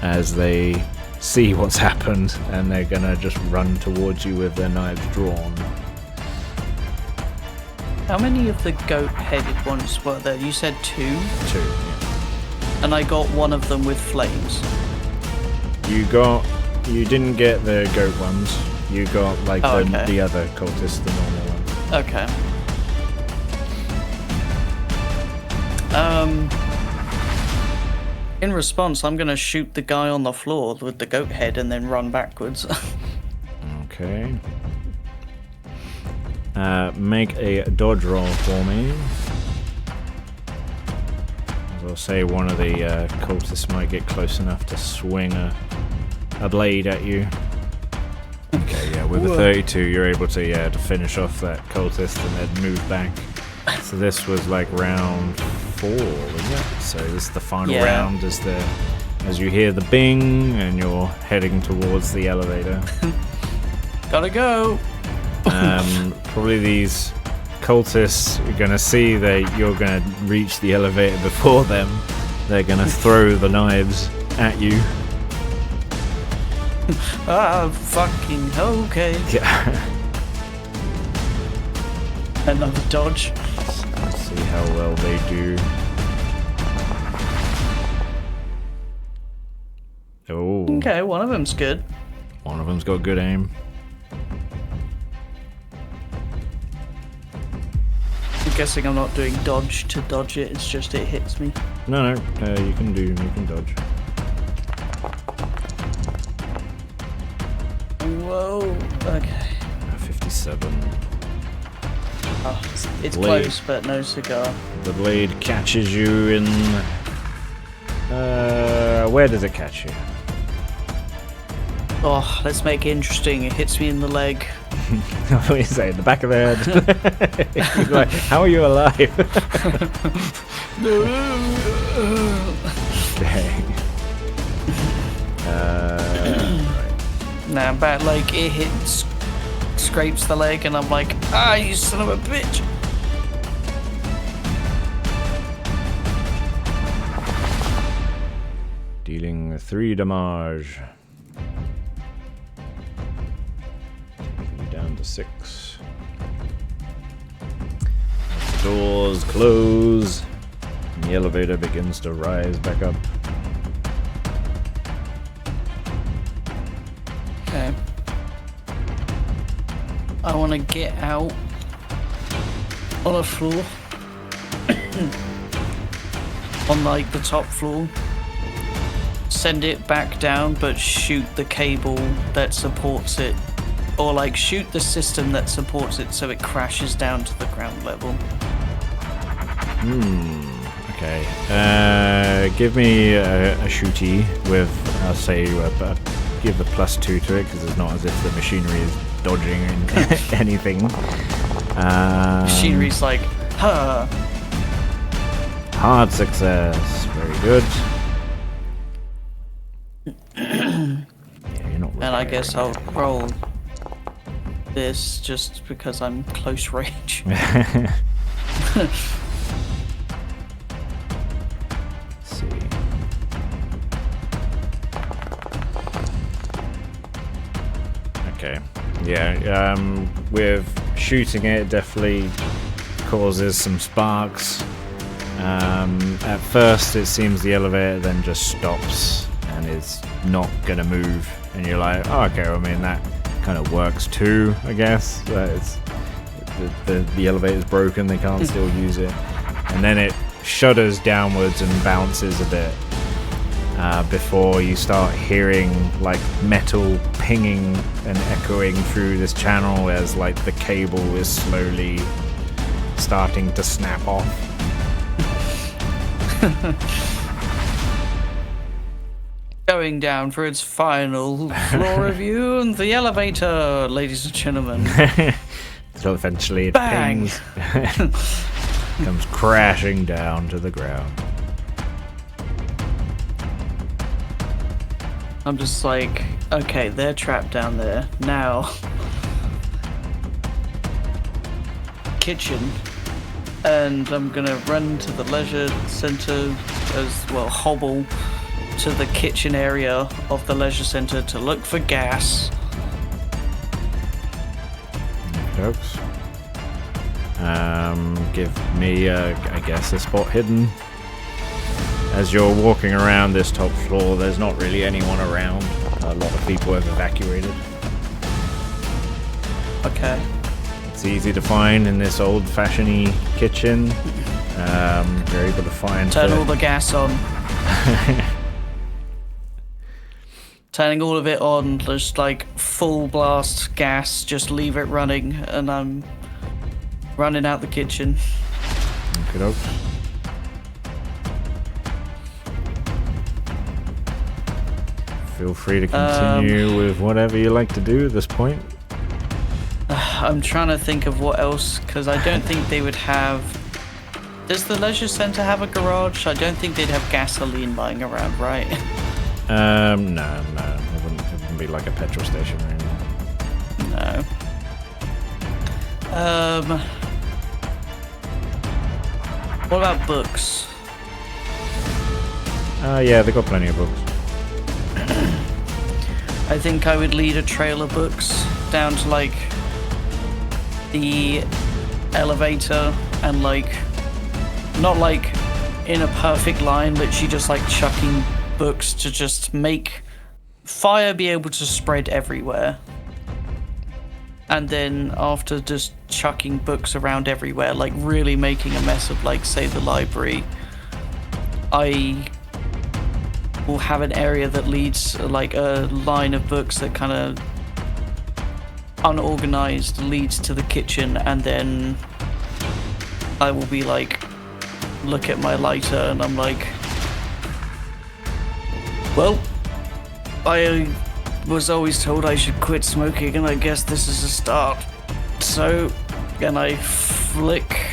As they see what's happened, and they're gonna just run towards you with their knives drawn. How many of the goat-headed ones were there? You said 2? 2, yeah. And I got one of them with flames. You didn't get the goat ones. You got like okay. the other cultists, the normal ones. Okay. In response, I'm gonna shoot the guy on the floor with the goat head and then run backwards. Okay. Make a dodge roll for me. I'll say one of the cultists might get close enough to swing a blade at you. Okay, yeah, with a 32 you're able to finish off that cultist and then move back. So this was like round 4, wasn't it? So this is the final round as you hear the bing and you're heading towards the elevator. Gotta go! Probably these cultists are gonna see that you're gonna reach the elevator before them. They're gonna throw the knives at you. Fucking okay. Yeah. Another dodge. Let's see how well they do. Oh. Okay, one of them's good. One of them's got good aim. I'm guessing I'm not doing dodge to dodge it, it's just it hits me. No, you can dodge. Whoa, okay. 57. Oh, it's Blade. close, but no cigar. The blade catches you in... where does it catch you? Oh, let's make it interesting. It hits me in the leg. What do you say? In the back of the head? You're like, how are you alive? Okay. Right. Nah, but like it hits, scrapes the leg, and I'm like, you son of a bitch. Dealing 3 damage. Taking you down to 6. As the doors close, and the elevator begins to rise back up. Okay. I want to get out on a floor. On like the top floor. Send it back down, but shoot the cable that supports it. Or like shoot the system that supports it so it crashes down to the ground level. Okay. Give me a shooty with, I'll say, give a +2 to it, because it's not as if the machinery is dodging anything. Machinery's like, huh. Hard success. Very good. Yeah, you're not. And I guess I'll roll this just because I'm close range. Let's see. Okay. Yeah. With shooting it, definitely causes some sparks. At first, it seems the elevator then just stops and is not gonna move, and you're like, oh, okay. I mean, that kind of works too, I guess. It's the elevator's broken; they can't still use it, and then it shudders downwards and bounces a bit before you start hearing like metal pinging and echoing through this channel as like the cable is slowly starting to snap off. Going down for its final floor review and the elevator, ladies and gentlemen. So eventually it Bang! pings. Comes crashing down to the ground. I'm just like, okay, they're trapped down there. Now, kitchen. And I'm gonna run to the leisure center as well, hobble to the kitchen area of the leisure center to look for gas. Folks. Give me, I guess, a spot hidden. As you're walking around this top floor, there's not really anyone around. A lot of people have evacuated. Okay. It's easy to find in this old-fashioned kitchen. You're able to find... Turn all the gas on. Turning all of it on, just like full blast gas, just leave it running, and I'm running out the kitchen. Okey-doke. Feel free to continue with whatever you like to do at this point. I'm trying to think of what else, because I don't think they would have... Does the leisure center have a garage? I don't think they'd have gasoline lying around, right? No. It wouldn't be like a petrol station or anything. No. What about books? Yeah, they got plenty of books. I think I would lead a trail of books down to like the elevator and like not like in a perfect line, literally just like chucking books to just make fire be able to spread everywhere. And then after just chucking books around everywhere, like really making a mess of like say the library, I will have an area that leads like a line of books that kind of unorganized leads to the kitchen, and then I will be like, look at my lighter and I'm like, well, I was always told I should quit smoking and I guess this is a start. So, and I flick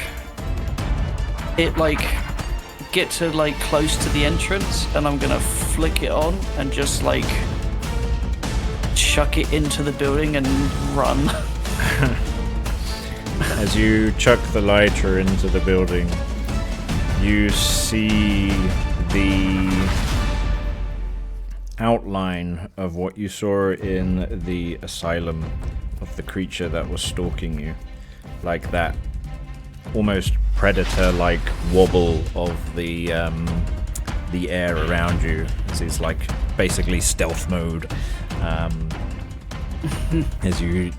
it, like get to like close to the entrance, and I'm gonna flick it on and just like chuck it into the building and run. As you chuck the lighter into the building, you see the outline of what you saw in the asylum of the creature that was stalking you. Like that almost predator-like wobble of the air around you. It's like basically stealth mode. As you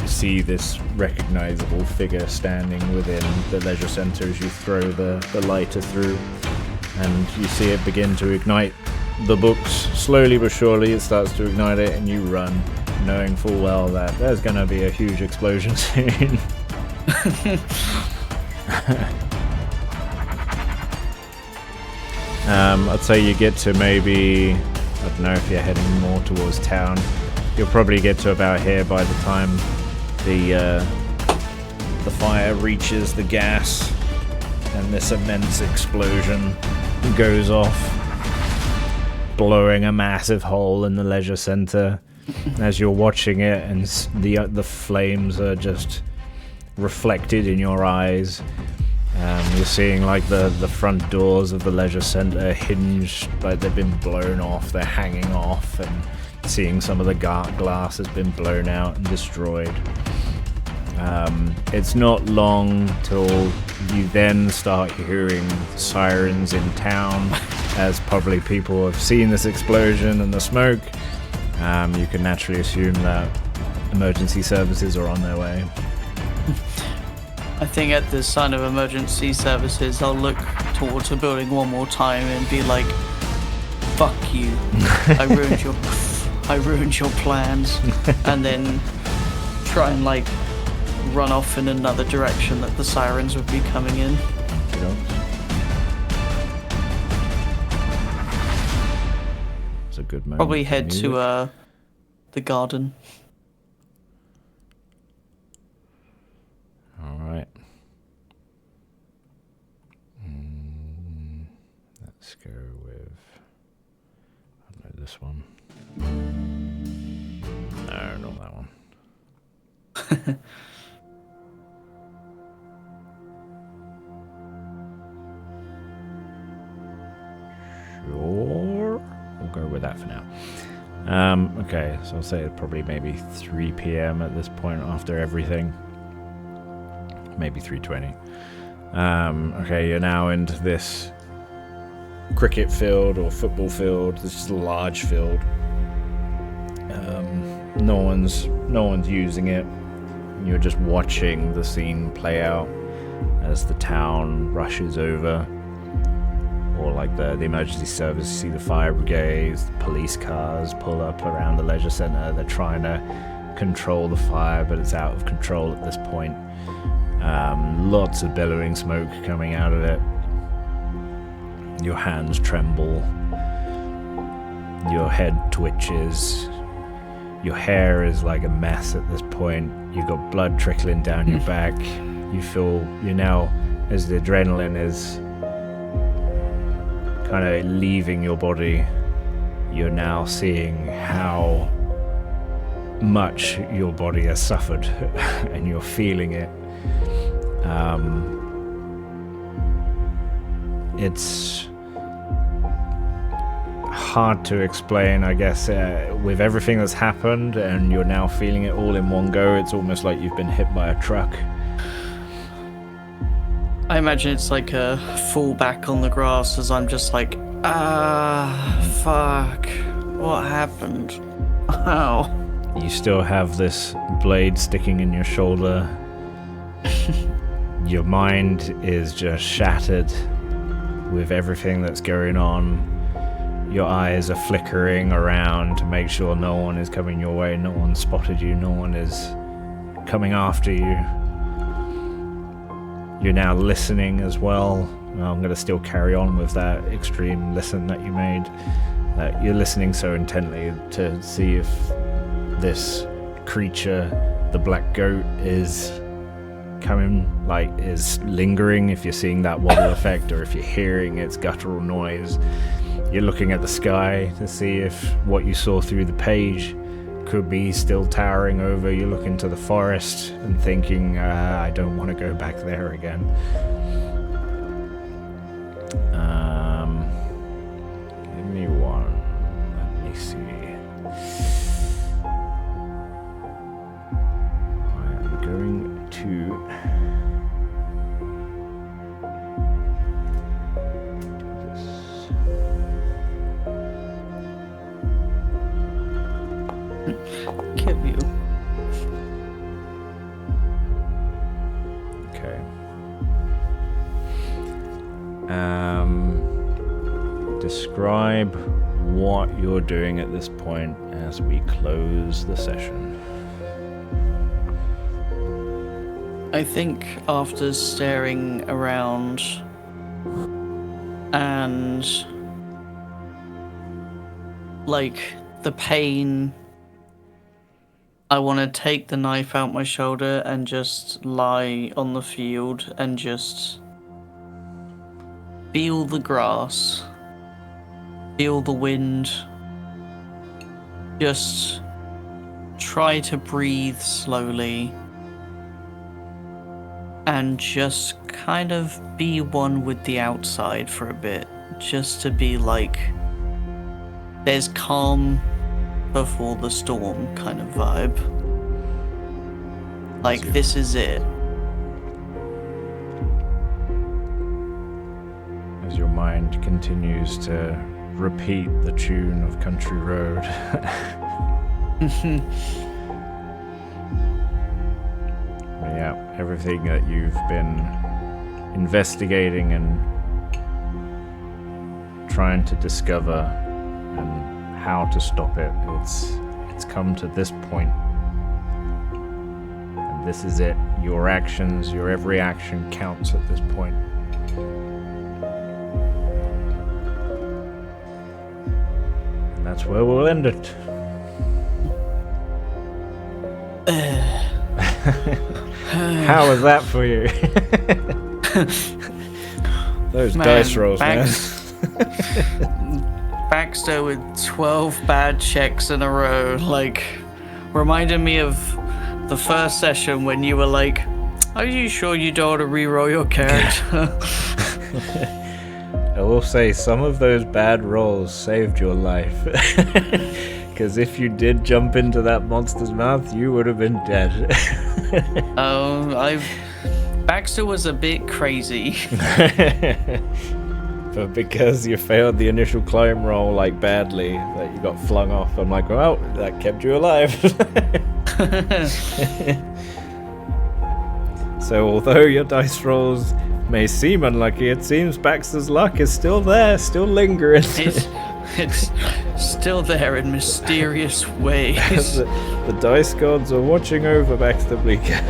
see this recognizable figure standing within the leisure center as you throw the lighter through, and you see it begin to ignite the books. Slowly but surely it starts to ignite it, and you run, knowing full well that there's gonna be a huge explosion soon. I'd say you get to maybe, I don't know if you're heading more towards town, you'll probably get to about here by the time the fire reaches the gas and this immense explosion goes off, blowing a massive hole in the leisure center. As you're watching it and the flames are just reflected in your eyes, you're seeing like the front doors of the leisure center hinged, like they've been blown off, they're hanging off, and seeing some of the glass has been blown out and destroyed. It's not long till you then start hearing sirens in town, as probably people have seen this explosion and the smoke. You can naturally assume that emergency services are on their way. I think at the sign of emergency services, I'll look towards the building one more time and be like, fuck you. I ruined your plans. And then try and like run off in another direction that the sirens would be coming in. So good moment. Probably for head music. to the garden. Alright. Let's go with... I don't know, this one. No, not that one. Sure. We'll go with that for now. Okay, so I'll say probably maybe 3 p.m. at this point after everything. Maybe 3:20. Okay, you're now into this cricket field or football field. This is a large field. No one's using it. You're just watching the scene play out as the town rushes over. Or like the emergency service, you see the fire brigades, the police cars pull up around the leisure centre. They're trying to control the fire, but it's out of control at this point. Lots of billowing smoke coming out of it. Your hands tremble. Your head twitches. Your hair is like a mess at this point. You've got blood trickling down your back. You're now, as the adrenaline is kind of leaving your body, you're now seeing how much your body has suffered and you're feeling it. It's hard to explain, I guess, with everything that's happened and you're now feeling it all in one go. It's almost like you've been hit by a truck. I imagine it's like a fall back on the grass as I'm just like, fuck, what happened? Ow. You still have this blade sticking in your shoulder. Your mind is just shattered with everything that's going on. Your eyes are flickering around to make sure no one is coming your way, no one spotted you, no one is coming after you. You're now listening as well. I'm going to still carry on with that extreme listen that you made. You're listening so intently to see if this creature, the black goat, is coming, is lingering, if you're seeing that wobble effect, or if you're hearing its guttural noise. You're looking at the sky to see if what you saw through the page could be still towering over. You look into the forest and thinking, I don't want to go back there again. Give me one. Let me see. I am going to... Kill you. Okay. Describe what you're doing at this point as we close the session. I think after staring around and the pain, I want to take the knife out my shoulder and just lie on the field and just feel the grass, feel the wind, just try to breathe slowly and just kind of be one with the outside for a bit, just to be there's calm before the storm kind of vibe. This is it. As your mind continues to repeat the tune of Country Road. Yeah, everything that you've been investigating and trying to discover and how to stop it, it's come to this point. And this is it. Your actions, your every action counts at this point. And that's that's where we'll end it. How was that for you? Those dice rolls, man. Baxter with 12 bad checks in a row, like, reminded me of the first session when you were like, are you sure you don't want to reroll your character? I will say some of those bad rolls saved your life. Because if you did jump into that monster's mouth, you would have been dead. Baxter was a bit crazy. But because you failed the initial climb roll like badly, that you got flung off, I'm like, well, that kept you alive. So although your dice rolls may seem unlucky, it seems Baxter's luck is still there, still lingering. It's still there in mysterious ways. The dice gods are watching over Baxter Bleeker.